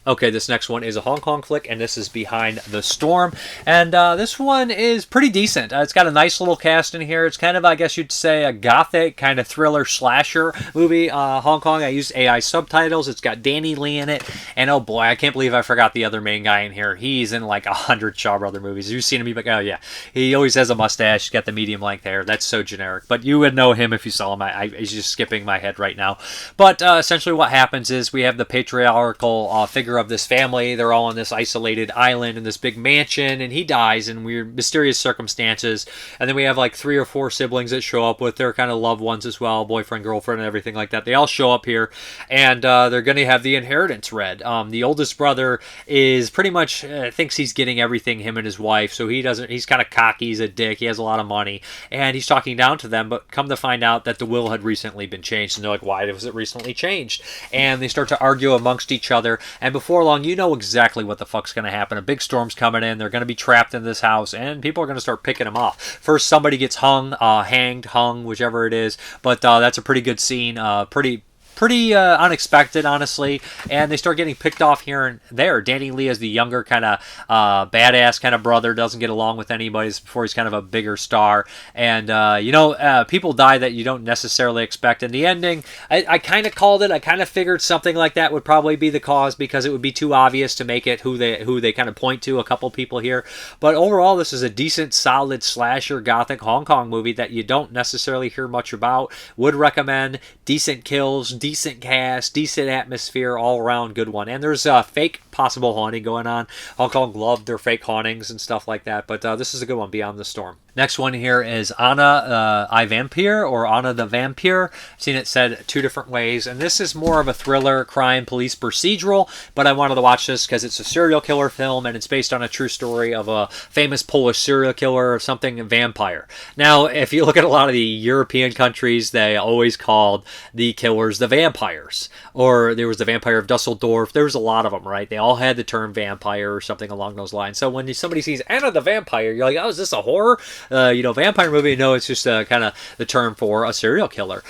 Okay, this next one is a Hong Kong flick, and this is Behind the Storm. And this one is pretty decent. It's got a nice little cast in here. It's kind of, I guess you'd say, a gothic kind of thriller slasher movie. Hong Kong, I used AI subtitles. It's got Danny Lee in it. And oh boy, I can't believe I forgot the other main guy in here. He's in like 100 Shaw Brother movies. You've seen him, you'd be like, oh yeah. He always has a mustache. He's got the medium length hair. That's so generic. But you would know him if you saw him. He's just skipping my head right now. But essentially what happens is we have the patriarchal figure of this family. They're all on this isolated island in this big mansion, and he dies in weird, mysterious circumstances. And then we have like 3 or 4 siblings that show up with their kind of loved ones as well, boyfriend, girlfriend, and everything like that. They all show up here, and they're going to have the inheritance read. The oldest brother is pretty much thinks he's getting everything, him and his wife, so he doesn't. He's kind of cocky, he's a dick, he has a lot of money, and he's talking down to them, but come to find out that the will had recently been changed, and they're like, why was it recently changed? And they start to argue amongst each other, and before long, you know exactly what the fuck's going to happen. A big storm's coming in. They're going to be trapped in this house, and people are going to start picking them off. First, somebody gets hung, whichever it is. But that's a pretty good scene. Pretty unexpected, honestly, and they start getting picked off here and there. Danny Lee is the younger kind of badass kind of brother, doesn't get along with anybody before he's kind of a bigger star, and people die that you don't necessarily expect. In the ending, I kind of called it. I kind of figured something like that would probably be the cause because it would be too obvious to make it who they kind of point to. A couple people here, but overall, this is a decent, solid slasher gothic Hong Kong movie that you don't necessarily hear much about. Would recommend. Decent kills, decent cast, decent atmosphere, all around good one. And there's a fake possible haunting going on. Hong Kong loved their fake hauntings and stuff like that, but this is a good one, Beyond the Storm. Next one here is Anna I Vampire, or Anna the Vampire. I've seen it said 2 different ways, and this is more of a thriller, crime, police procedural, but I wanted to watch this because it's a serial killer film, and it's based on a true story of a famous Polish serial killer or something, vampire. Now, if you look at a lot of the European countries, they always called the killers the vampires. Or there was the vampire of Dusseldorf. There was a lot of them, right? They all had the term vampire or something along those lines. So when somebody sees Anna the Vampire, you're like, oh, is this a horror? Vampire movie? No, it's just kind of the term for a serial killer.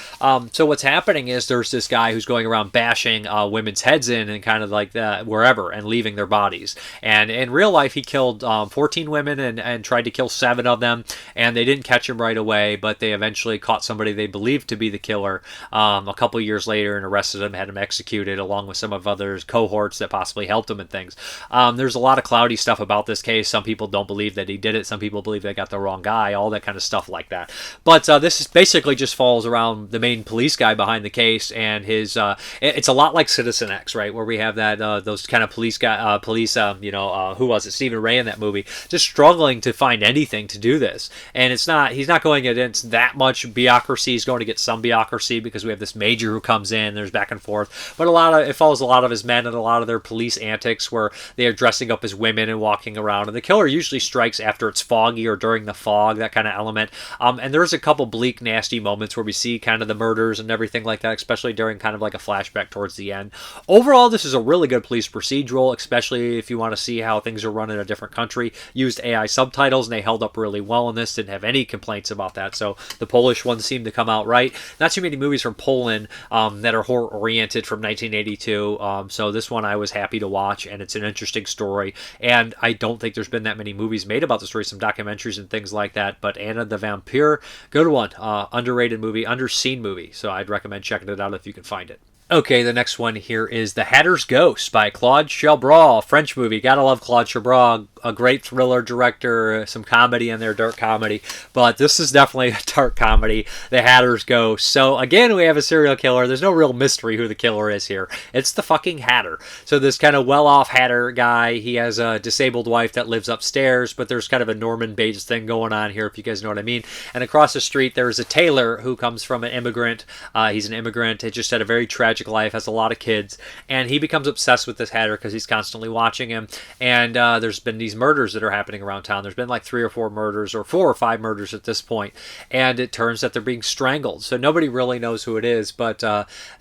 So what's happening is there's this guy who's going around bashing women's heads in and kind of like that wherever and leaving their bodies. And in real life, he killed 14 women and tried to kill 7 of them. And they didn't catch him right away, but they eventually caught somebody they believed to be the killer a couple years later and arrested him, had him executed along with some of others cohorts that possibly helped him and things. There's a lot of cloudy stuff about this case. Some people don't believe that he did it. Some people believe they got the wrong guy, all that kind of stuff like that. But this is basically just falls around the main police guy behind the case and his it's a lot like Citizen X, right, where we have that those kind of who was it, Stephen Ray in that movie, just struggling to find anything to do this. And he's not going against that much bureaucracy. He's going to get some bureaucracy because we have this major who comes in, there's back and forth, but it follows a lot of his men and a lot of their police antics where they are dressing up as women and walking around, and the killer usually strikes after it's foggy or during the fog, that kind of element. And there's a couple bleak, nasty moments where we see kind of the murders and everything like that, especially during kind of like a flashback towards the end. Overall, this is a really good police procedural, especially if you want to see how things are run in a different country. Used AI subtitles, and they held up really well in this. Didn't have any complaints about that. So the Polish ones seem to come out right. Not too many movies from Poland that are horror-oriented from 1982. So this one I was happy to watch, and it's an interesting story. And I don't think there's been that many movies made about the story, some documentaries and things like that. But Anna the Vampire, good one. Underrated movie, underseen movie. So I'd recommend checking it out if you can find it. Okay, the next one here is The Hatter's Ghost by Claude Chabrol, French movie. Gotta love Claude Chabrol, a great thriller director, some comedy in there, dark comedy. But this is definitely a dark comedy, The Hatter's Ghost. So again, we have a serial killer. There's no real mystery who the killer is here. It's the fucking Hatter. So this kind of well-off Hatter guy, he has a disabled wife that lives upstairs, but there's kind of a Norman Bates thing going on here, if you guys know what I mean. And across the street, there's a tailor who comes from an immigrant. He's an immigrant. He just had a very tragic life, has a lot of kids, and he becomes obsessed with this Hatter because he's constantly watching him. And there's been these murders that are happening around town. There's been like 3 or 4 murders, or 4 or 5 murders at this point, and it turns that they're being strangled. So nobody really knows who it is, but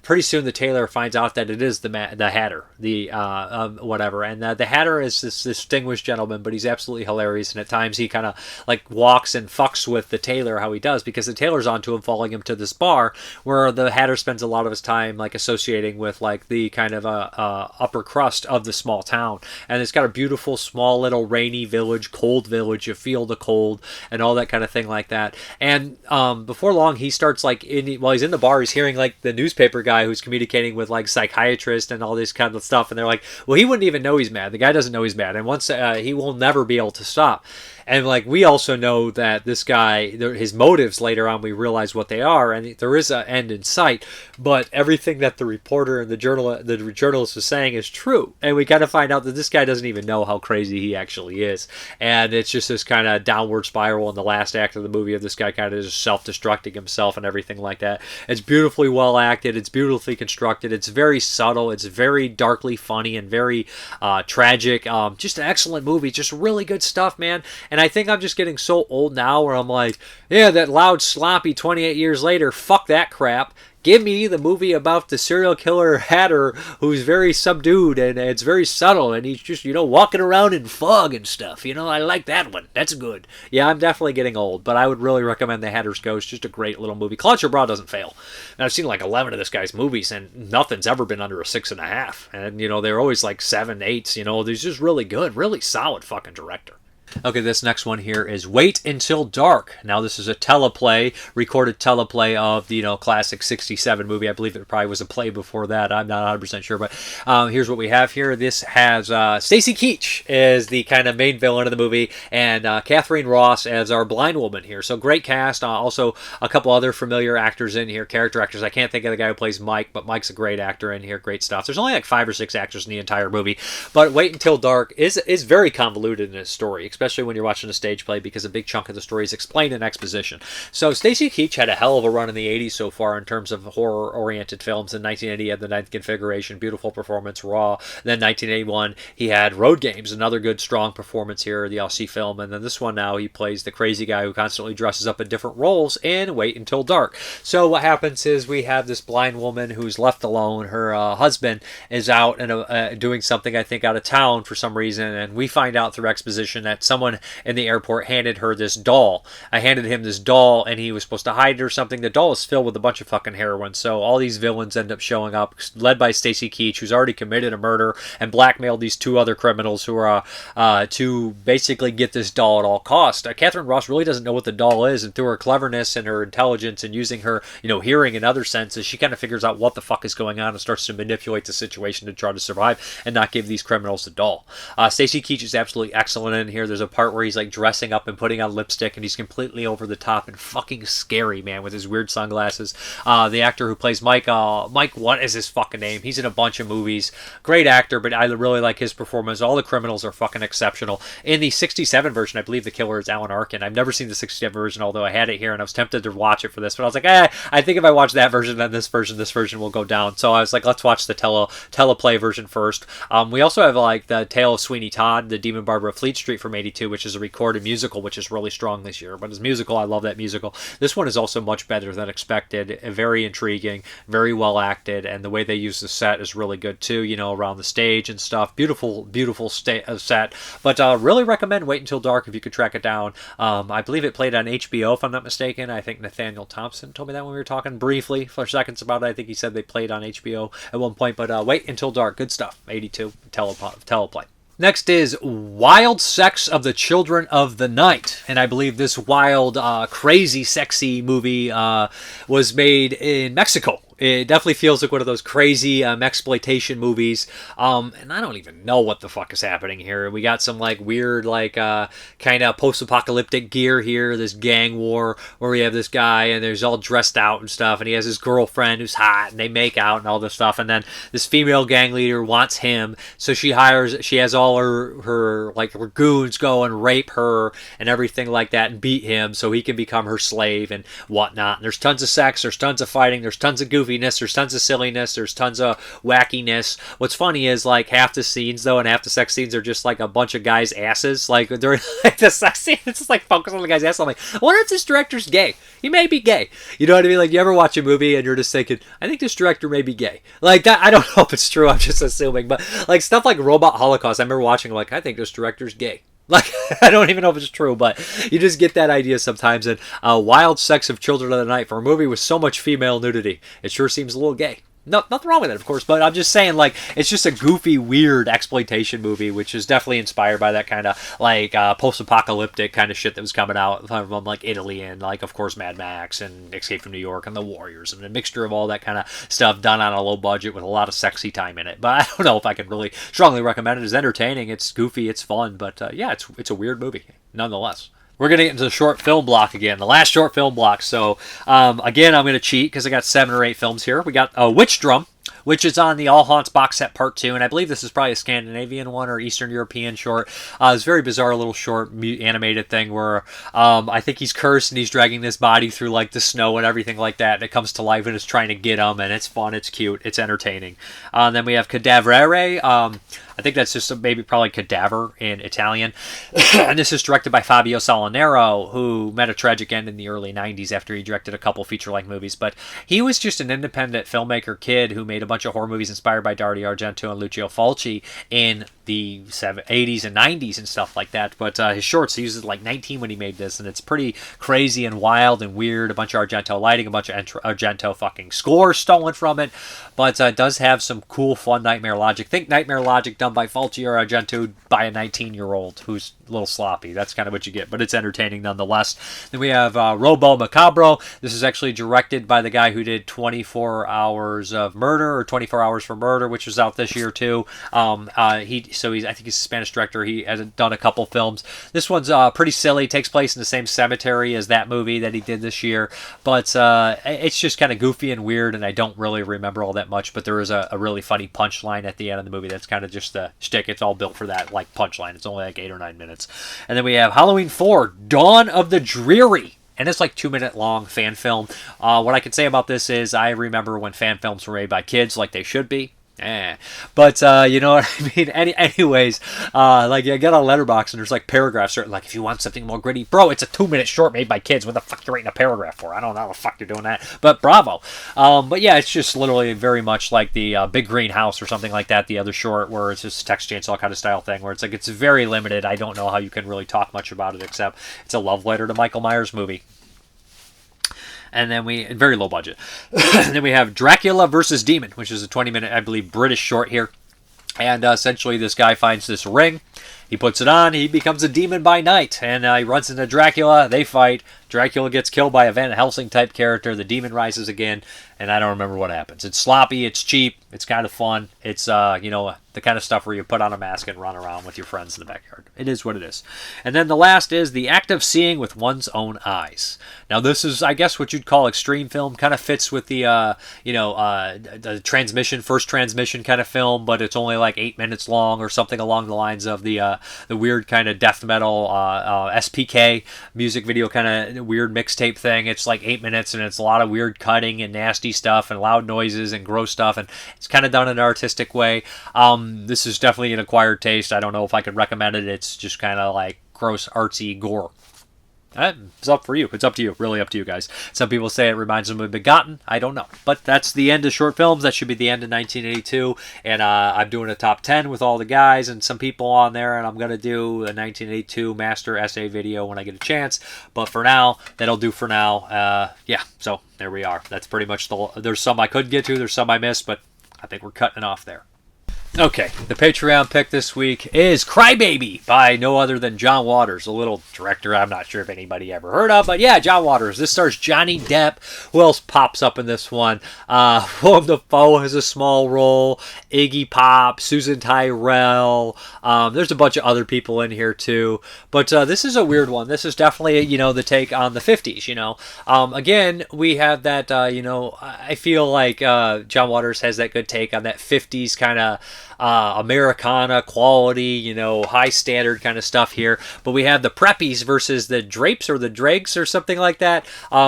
pretty soon the tailor finds out that it is the Hatter, whatever. And the Hatter is this distinguished gentleman, but he's absolutely hilarious, and at times he kind of like walks and fucks with the tailor, how he does, because the tailor's onto him, following him to this bar where the Hatter spends a lot of his time like associating with like the kind of upper crust of the small town. And it's got a beautiful small little rainy village, cold village. You feel the cold and all that kind of thing like that. And before long, he starts like while he's in the bar, he's hearing like the newspaper guy who's communicating with like psychiatrists and all this kind of stuff. And they're like, well, he wouldn't even know he's mad. The guy doesn't know he's mad. And once he will never be able to stop. And like we also know that this guy, his motives later on, we realize what they are, and there is an end in sight. But everything that the reporter and the journalist is saying is true, and we kind of find out that this guy doesn't even know how crazy he actually is. And it's just this kind of downward spiral in the last act of the movie of this guy kind of just self-destructing himself and everything like that. It's beautifully well acted. It's beautifully constructed. It's very subtle. It's very darkly funny and very tragic. Just an excellent movie. Just really good stuff, man. And I think I'm just getting so old now where I'm like, yeah, that loud, sloppy 28 years later, fuck that crap. Give me the movie about the serial killer Hatter who's very subdued and it's very subtle and he's just, walking around in fog and stuff. I like that one. That's good. Yeah, I'm definitely getting old, but I would really recommend The Hatter's Ghost. Just a great little movie. Claude Chabrol doesn't fail. And I've seen like 11 of this guy's movies and nothing's ever been under a 6.5. And, they're always like 7, 8s. He's just really good, really solid fucking director. Okay, this next one here is Wait Until Dark. Now, this is a recorded teleplay of the, classic 67 movie. I believe it probably was a play before that. I'm not 100% sure, but here's what we have here. This has Stacy Keach as the kind of main villain of the movie, and Catherine Ross as our blind woman here. So, great cast. Also, a couple other familiar actors in here, character actors. I can't think of the guy who plays Mike, but Mike's a great actor in here. Great stuff. There's only like 5 or 6 actors in the entire movie, but Wait Until Dark is very convoluted in its story, especially especially when you're watching a stage play, because a big chunk of the story is explained in exposition. So Stacy Keach had a hell of a run in the 80s so far in terms of horror-oriented films. In 1980, he had The Ninth Configuration, beautiful performance, Raw. Then 1981, he had Road Games, another good, strong performance here, the Aussie film. And then this one now, he plays the crazy guy who constantly dresses up in different roles in Wait Until Dark. So what happens is we have this blind woman who's left alone. Her husband is out and doing something, I think, out of town for some reason, and we find out through exposition that someone in the airport handed her this doll. I handed him this doll, and he was supposed to hide it or something. The doll is filled with a bunch of fucking heroin, so all these villains end up showing up, led by Stacy Keach, who's already committed a murder and blackmailed these two other criminals who are to basically get this doll at all costs. Catherine Ross really doesn't know what the doll is, and through her cleverness and her intelligence and using her, hearing and other senses, she kind of figures out what the fuck is going on and starts to manipulate the situation to try to survive and not give these criminals the doll. Stacy Keach is absolutely excellent in here. There's a part where he's like dressing up and putting on lipstick, and he's completely over the top and fucking scary, man, with his weird sunglasses. The actor who plays Mike, what is his fucking name? He's in a bunch of movies. Great actor, but I really like his performance. All the criminals are fucking exceptional. In the 67 version, I believe the killer is Alan Arkin. I've never seen the 67 version, although I had it here, and I was tempted to watch it for this, but I was like, I think if I watch that version, then this version will go down. So I was like, let's watch the teleplay version first. We also have like the Tale of Sweeney Todd, the Demon Barber of Fleet Street from '82, which is a recorded musical, which is really strong this year. But as musical, I love that musical. This one is also much better than expected. Very intriguing, very well acted, and the way they use the set is really good too. Around the stage and stuff. Beautiful set. But really recommend Wait Until Dark if you could track it down. I believe it played on HBO, if I'm not mistaken. I think Nathaniel Thompson told me that when we were talking briefly for seconds about it. I think he said they played on HBO at one point. But Wait Until Dark, good stuff. 82 teleplay. Next is Wild Sex of the Children of the Night. And I believe this wild, crazy, sexy movie was made in Mexico. It definitely feels like one of those crazy exploitation movies. And I don't even know what the fuck is happening here. We got some like weird, kind of post-apocalyptic gear here. This gang war where we have this guy and there's all dressed out and stuff. And he has his girlfriend who's hot and they make out and all this stuff. And then this female gang leader wants him. So she has all her goons go and rape her and everything like that and beat him so he can become her slave and whatnot. And there's tons of sex. There's tons of fighting. There's tons of goofiness, there's tons of silliness, there's tons of wackiness. What's funny is like half the scenes though, and half the sex scenes are just like a bunch of guys' asses. Like during like the sex scene, it's just like focus on the guy's ass. I'm like, I wonder if this director's gay. He may be gay. You know what I mean? Like you ever watch a movie and you're just thinking, I think this director may be gay. Like that, I don't know if it's true. I'm just assuming, but like stuff like Robot Holocaust, I remember watching like, I think this director's gay. Like, I don't even know if it's true, but you just get that idea sometimes. And Wild Sex of Children of the Night, for a movie with so much female nudity, it sure seems a little gay. No, nothing wrong with it, of course, but I'm just saying, like, it's just a goofy, weird exploitation movie, which is definitely inspired by that kind of, like, post-apocalyptic kind of shit that was coming out from, like, Italy and, like, of course, Mad Max and Escape from New York and The Warriors and a mixture of all that kind of stuff done on a low budget with a lot of sexy time in it. But I don't know if I can really strongly recommend it. It's entertaining, it's goofy, it's fun, but, yeah, it's a weird movie, nonetheless. We're going to get into the short film block again, the last short film block. So, again, I'm going to cheat because I got 7 or 8 films here. We got Witch Drum, which is on the All Haunts box set part 2, and I believe this is probably a Scandinavian one or Eastern European short. It's a very bizarre little short animated thing where I think he's cursed and he's dragging this body through like the snow and everything like that, and it comes to life and it's trying to get him, and it's fun, it's cute, it's entertaining. Then we have Cadaveri. I think that's just probably cadaver in Italian. And this is directed by Fabio Salinero, who met a tragic end in the early 90s after he directed a couple feature-length movies. But he was just an independent filmmaker kid who made a bunch of horror movies inspired by Dario Argento and Lucio Fulci in the 80s and 90s and stuff like that. But his shorts, he was like 19 when he made this, and it's pretty crazy and wild and weird. A bunch of Argento lighting, a bunch of Argento fucking scores stolen from it. But it does have some cool, fun Nightmare Logic. Think Nightmare Logic done by Fulci or Argento by a 19-year-old who's a little sloppy. That's kind of what you get, but it's entertaining nonetheless. Then we have Robo Macabro. This is actually directed by the guy who did 24 Hours of Murder, or 24 Hours for Murder, which was out this year too. He So I think he's a Spanish director. He has done a couple films. This one's pretty silly. It takes place in the same cemetery as that movie that he did this year. But it's just kind of goofy and weird, and I don't really remember all that much. But there is a really funny punchline at the end of the movie that's kind of just the shtick. It's all built for that like punchline. It's only like 8 or 9 minutes. And then we have Halloween 4, Dawn of the Dreary. And it's like 2-minute long fan film. What I can say about this is I remember when fan films were made by kids like they should be. But you know what I mean. Anyways, like I get on Letterboxd and there's like paragraphs or like if you want something more gritty, bro, it's a 2-minute short made by kids. What the fuck you writing a paragraph for? I don't know how the fuck you're doing that, but bravo. But yeah, it's just literally very much like the Big Green House or something like that. The other short where it's just Text Chainsaw kind of style thing where it's like it's very limited. I don't know how you can really talk much about it except it's a love letter to Michael Myers movie. And then very low budget. And then we have Dracula versus Demon, which is a 20-minute, I believe, British short here. And essentially this guy finds this ring. He puts it on. He becomes a demon by night. And he runs into Dracula. They fight. Dracula gets killed by a Van Helsing type character. The demon rises again. And I don't remember what happens. It's sloppy. It's cheap. It's kind of fun. It's, the kind of stuff where you put on a mask and run around with your friends in the backyard. It is what it is. And then the last is the act of seeing with one's own eyes. Now this is, I guess, what you'd call extreme film. Kind of fits with the, the first transmission kind of film, but it's only like 8 minutes long or something along the lines of the weird kind of death metal SPK music video kind of weird mixtape thing. It's like 8 minutes and it's a lot of weird cutting and nasty stuff and loud noises and gross stuff, and it's kind of done in an artistic way. This is definitely an acquired taste. I don't know if I could recommend it. It's just kind of like gross, artsy gore. It's up for you. It's up to you. Really up to you guys. Some people say it reminds them of Begotten. I don't know. But that's the end of short films. That should be the end of 1982. And I'm doing a top 10 with all the guys and some people on there. And I'm going to do a 1982 master essay video when I get a chance. But for now, that'll do for now. So there we are. That's pretty much there's some I couldn't get to. There's some I missed. But I think we're cutting it off there. Okay, the Patreon pick this week is Crybaby by no other than John Waters, a little director I'm not sure if anybody ever heard of, but yeah, John Waters. This stars Johnny Depp. Who else pops up in this one? Willem Dafoe has a small role, Iggy Pop, Susan Tyrrell. There's a bunch of other people in here too, but this is a weird one. This is definitely, the take on the 50s, Again, we have that, I feel like John Waters has that good take on that 50s kind of Americana quality, high standard kind of stuff here. But we have the preppies versus the drapes or the dregs or something like that,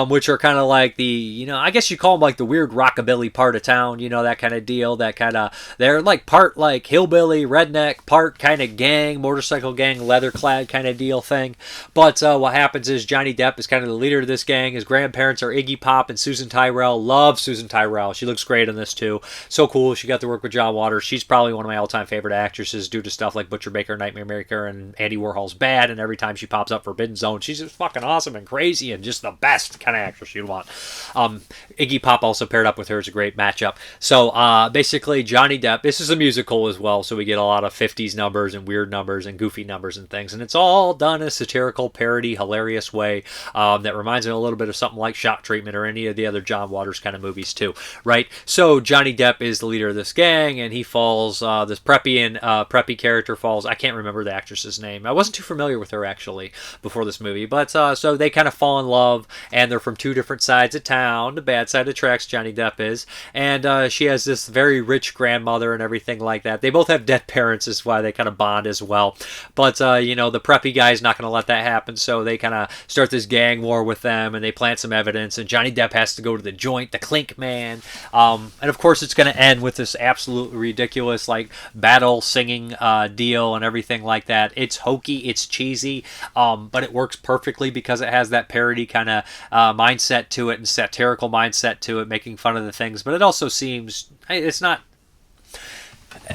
which are kind of like the, I guess you call them like the weird rockabilly part of town, that kind of deal. That kind of, they're like part like hillbilly, redneck, part kind of gang, motorcycle gang, leather clad kind of deal thing. But what happens is Johnny Depp is kind of the leader of this gang. His grandparents are Iggy Pop and Susan Tyrrell. Love Susan Tyrrell. She looks great in this too. So cool. She got to work with John Waters. She's probably one of my all-time favorite actresses due to stuff like Butcher Baker, Nightmare Maker, and Andy Warhol's Bad, and every time she pops up Forbidden Zone, she's just fucking awesome and crazy and just the best kind of actress you'd want. Iggy Pop also paired up with her as a great matchup. So basically Johnny Depp, this is a musical as well, so we get a lot of 50s numbers and weird numbers and goofy numbers and things, and it's all done in a satirical, parody, hilarious way that reminds me a little bit of something like Shock Treatment or any of the other John Waters kind of movies too, right? So Johnny Depp is the leader of this gang, and he falls, this preppy character falls. I can't remember the actress's name. I wasn't too familiar with her actually before this movie, but so they kind of fall in love, and they're from two different sides of town. The bad side of the tracks, Johnny Depp is, and she has this very rich grandmother and everything like that. They both have dead parents, is why they kind of bond as well. But the preppy guy's not going to let that happen, so they kind of start this gang war with them, and they plant some evidence, and Johnny Depp has to go to the joint, the Clink Man, and of course it's going to end with this absolutely ridiculous like battle singing deal and everything like that. It's hokey, it's cheesy, but it works perfectly because it has that parody kind of mindset to it and satirical mindset to it, making fun of the things. But it also seems, it's not,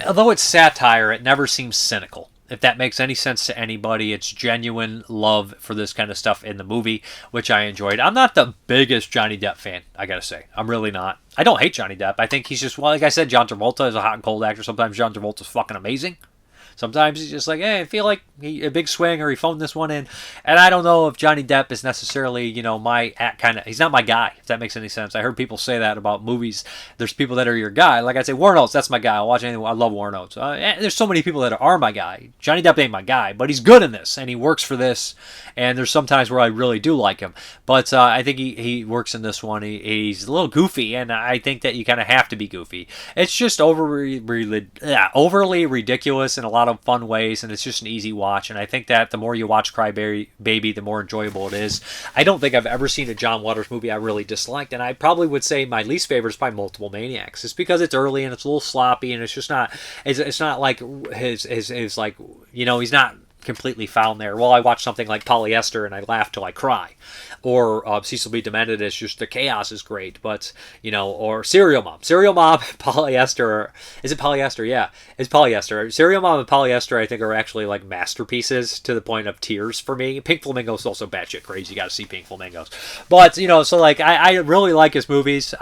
although it's satire, it never seems cynical. If that makes any sense to anybody, it's genuine love for this kind of stuff in the movie, which I enjoyed. I'm not the biggest Johnny Depp fan, I gotta say. I'm really not. I don't hate Johnny Depp. I think he's just, well, like I said, John Travolta is a hot and cold actor. Sometimes John Travolta's fucking amazing. Sometimes he's just like, hey, I feel like a big swing, or he phoned this one in. And I don't know if Johnny Depp is necessarily, my kind of, he's not my guy, if that makes any sense. I heard people say that about movies. There's people that are your guy. Like I'd say, Warren Oates, that's my guy. I'll watch anything. I love Warren Oates. There's so many people that are my guy. Johnny Depp ain't my guy, but he's good in this, and he works for this. And there's some times where I really do like him. But I think he works in this one. He's a little goofy, and I think that you kind of have to be goofy. It's just overly ridiculous in a lot of fun ways, and it's just an easy watch. And I think that the more you watch Cry Baby, the more enjoyable it is. I don't think I've ever seen a John Waters movie I really disliked, and I probably would say my least favorite is probably Multiple Maniacs. It's because it's early and it's a little sloppy, and it's just not. It's not like his like, he's not completely found there. Well, I watched something like Polyester and I laughed till I cry. Or Cecil B. Demented is just the chaos is great, but, or Serial Mom. Serial Mom, Polyester, is it Polyester? Yeah, it's Polyester. Serial Mom and Polyester, I think, are actually like masterpieces to the point of tears for me. Pink Flamingo is also batshit crazy. You got to see Pink Flamingos. But, so like, I really like his movies.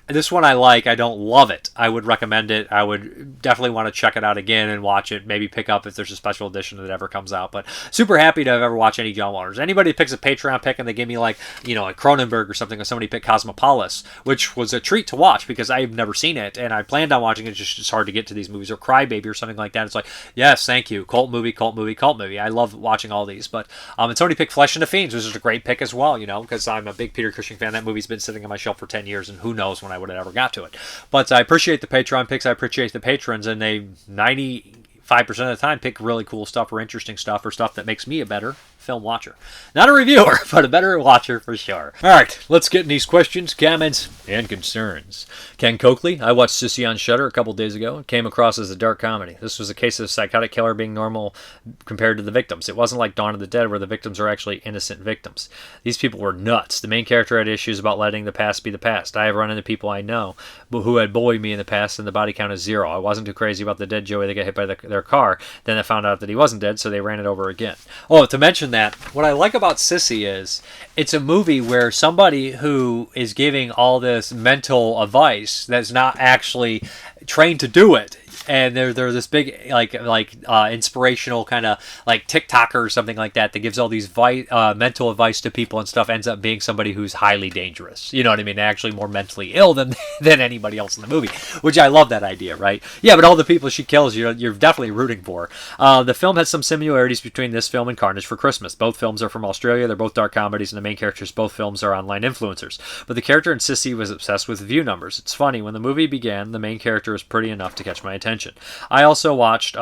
This one I like. I don't love it. I would recommend it. I would definitely want to check it out again and watch it. Maybe pick up if there's a special edition that ever comes out. But super happy to have ever watched any John Waters. Anybody picks a Patreon pick and they give me like, a Cronenberg or something, or somebody picked Cosmopolis, which was a treat to watch because I've never seen it and I planned on watching it. It's hard to get to these movies, or Cry Baby or something like that. It's like, yes, thank you. Cult movie. I love watching all these. But and somebody picked Flesh and the Fiends, which is a great pick as well, because I'm a big Peter Cushing fan. That movie's been sitting on my shelf for 10 years and who knows when I would have ever got to it. But I appreciate the Patreon picks. I appreciate the patrons, and they 95% of the time pick really cool stuff or interesting stuff or stuff that makes me a better film watcher. Not a reviewer, but a better watcher for sure. Alright, let's get in these questions, comments, and concerns. Ken Coakley, I watched Sissy on Shudder a couple days ago. It came across as a dark comedy. This was a case of a psychotic killer being normal compared to the victims. It wasn't like Dawn of the Dead where the victims are actually innocent victims. These people were nuts. The main character had issues about letting the past be the past. I have run into people I know who had bullied me in the past, and the body count is 0. I wasn't too crazy about the dead Joey that got hit by their car. Then they found out that he wasn't dead, so they ran it over again. Oh, to mention that, what I like about Sissy is it's a movie where somebody who is giving all this mental advice that's not actually trained to do it, and they're this big inspirational kind of like TikToker or something like that gives all these mental advice to people and stuff, ends up being somebody who's highly dangerous. You know what I mean? Actually more mentally ill than anybody else in the movie, which I love that idea, right? Yeah, but all the people she kills, you're definitely rooting for. The film has some similarities between this film and Carnage for Christmas. Both films are from Australia. They're both dark comedies, and the main characters both films are online influencers. But the character in Sissy was obsessed with view numbers. It's funny, when the movie began, the main character was pretty enough to catch my attention. I also watched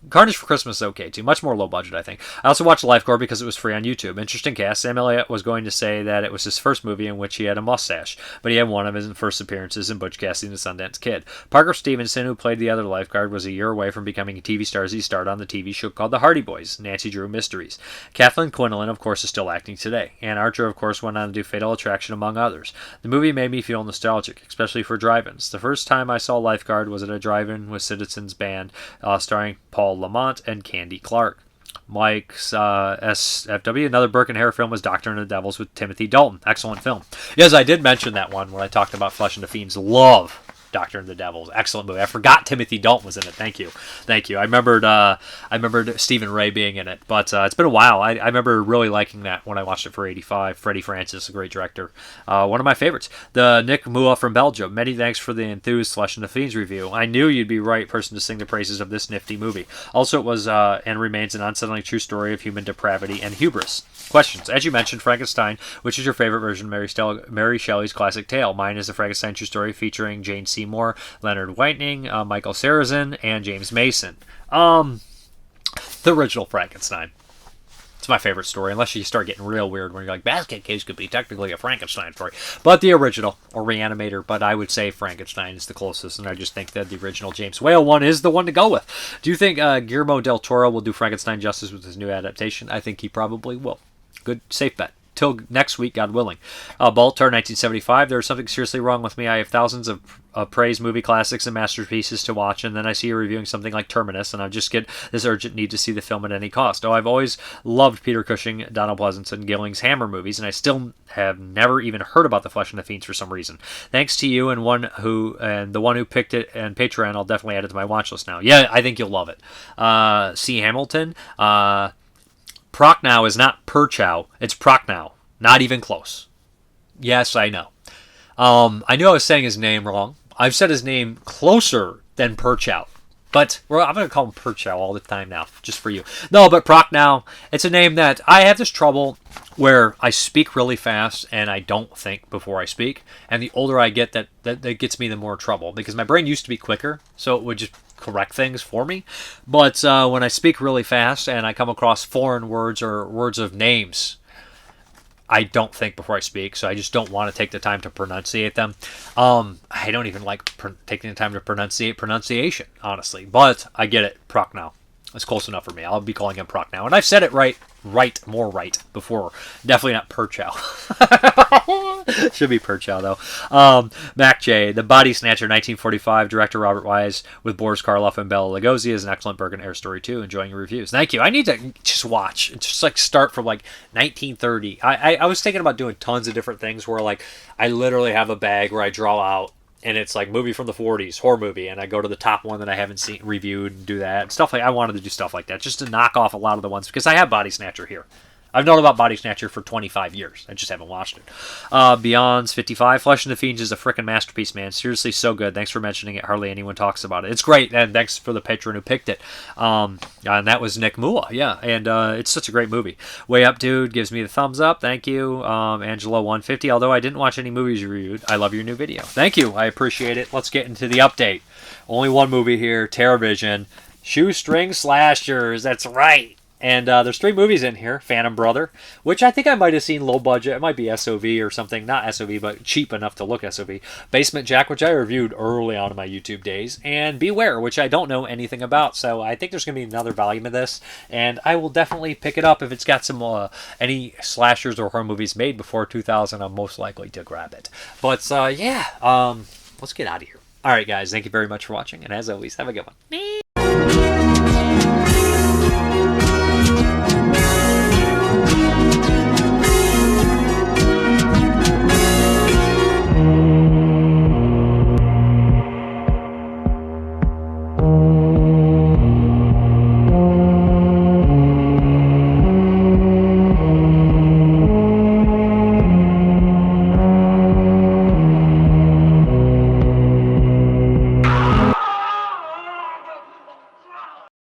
Carnage for Christmas is okay too, much more low budget, I think. I also watched Lifecore because it was free on YouTube. Interesting cast. Sam Elliott was going to say that it was his first movie in which he had a mustache, but he had one of his first appearances in Butch Cassidy and the Sundance Kid. Parker Stevenson, who played the other lifeguard, was a year away from becoming a TV star as he starred on the TV show called The Hardy Boys, Nancy Drew Mysteries. Kathleen Quinlan, of course, is still acting today. Ann Archer, of course, went on to do Fatal Attraction, among others. The movie made me feel nostalgic, especially for drive-ins. The first time I saw Lifeguard was at a drive-in with Citizens Band, starring Paul Lamont and Candy Clark. Mike's SFW. Another Burke and Hare film was Doctor and the Devils with Timothy Dalton. Excellent film. Yes, I did mention that one when I talked about Flesh and the Fiends. Love Doctor and the Devils. Excellent movie. I forgot Timothy Dalton was in it. Thank you. I remembered Stephen Ray being in it, but it's been a while. I remember really liking that when I watched it for 85. Freddie Francis, a great director. One of my favorites. The Nick Mua from Belgium. Many thanks for the enthused Flesh and the Fiends review. I knew you'd be the right person to sing the praises of this nifty movie. Also, it was and remains an unsettling true story of human depravity and hubris. Questions. As you mentioned, Frankenstein, which is your favorite version of Mary Shelley's classic tale? Mine is the Frankenstein true story featuring Jane Seymour, Leonard Whiting, Michael Sarrazin, and James Mason. The original Frankenstein. It's my favorite story, unless you start getting real weird when you're like, Basket Case could be technically a Frankenstein story. But the original, or Reanimator, but I would say Frankenstein is the closest, and I just think that the original James Whale one is the one to go with. Do you think Guillermo del Toro will do Frankenstein justice with his new adaptation? I think he probably will. Good, safe bet. Till next week, God willing. Baltar, 1975. There is something seriously wrong with me. I have thousands of praise movie classics and masterpieces to watch, and then I see you reviewing something like Terminus, and I just get this urgent need to see the film at any cost. Oh, I've always loved Peter Cushing, Donald Pleasence, and Gilling's Hammer movies, and I still have never even heard about The Flesh and the Fiends for some reason. Thanks to you and the one who picked it and Patreon, I'll definitely add it to my watch list now. Yeah, I think you'll love it. C. Hamilton, Prochnow is not Perchow, it's Prochnow. Not even close. Yes, I know. I knew I was saying his name wrong. I've said his name closer than Perchow. But I'm going to call him Perchow all the time now, just for you. No, but Prochnow, it's a name that I have this trouble where I speak really fast and I don't think before I speak. And the older I get, that gets me the more trouble. Because my brain used to be quicker, so it would just correct things for me. But when I speak really fast and I come across foreign words or words of names, I don't think before I speak, so I just don't want to take the time to pronunciate them. I don't even like taking the time to pronunciate pronunciation, honestly. But I get it. Prochnow. It's close enough for me. I'll be calling him Prochnow. And I've said it more right before. Definitely not Perchow. Should be Perchow, though. Mac J. The Body Snatcher, 1945. Director Robert Wise with Boris Karloff and Bela Lugosi is an excellent Bergen Air story, too. Enjoying your reviews. Thank you. I need to just watch. Just like start from like 1930. I was thinking about doing tons of different things where like I literally have a bag where I draw out and it's like movie from the 40s, horror movie, and I go to the top one that I haven't seen reviewed and do that. And stuff like I wanted to do stuff like that just to knock off a lot of the ones because I have Body Snatcher here. I've known about Body Snatcher for 25 years. I just haven't watched it. Beyond's 55. Flesh and the Fiends is a freaking masterpiece, man. Seriously, so good. Thanks for mentioning it. Hardly anyone talks about it. It's great, and thanks for the patron who picked it. And that was Nick Mua, yeah. And it's such a great movie. Way Up Dude gives me the thumbs up. Thank you. Angela150. Although I didn't watch any movies you reviewed, I love your new video. Thank you. I appreciate it. Let's get into the update. Only one movie here. TerrorVision. Shoestring Slashers. That's right. And there's 3 movies in here. Phantom Brother, which I think I might have seen low budget. It might be SOV or something. Not SOV, but cheap enough to look SOV. Basement Jack, which I reviewed early on in my YouTube days. And Beware, which I don't know anything about. So I think there's going to be another volume of this. And I will definitely pick it up if it's got some any slashers or horror movies made before 2000. I'm most likely to grab it. But let's get out of here. All right, guys. Thank you very much for watching. And as always, have a good one.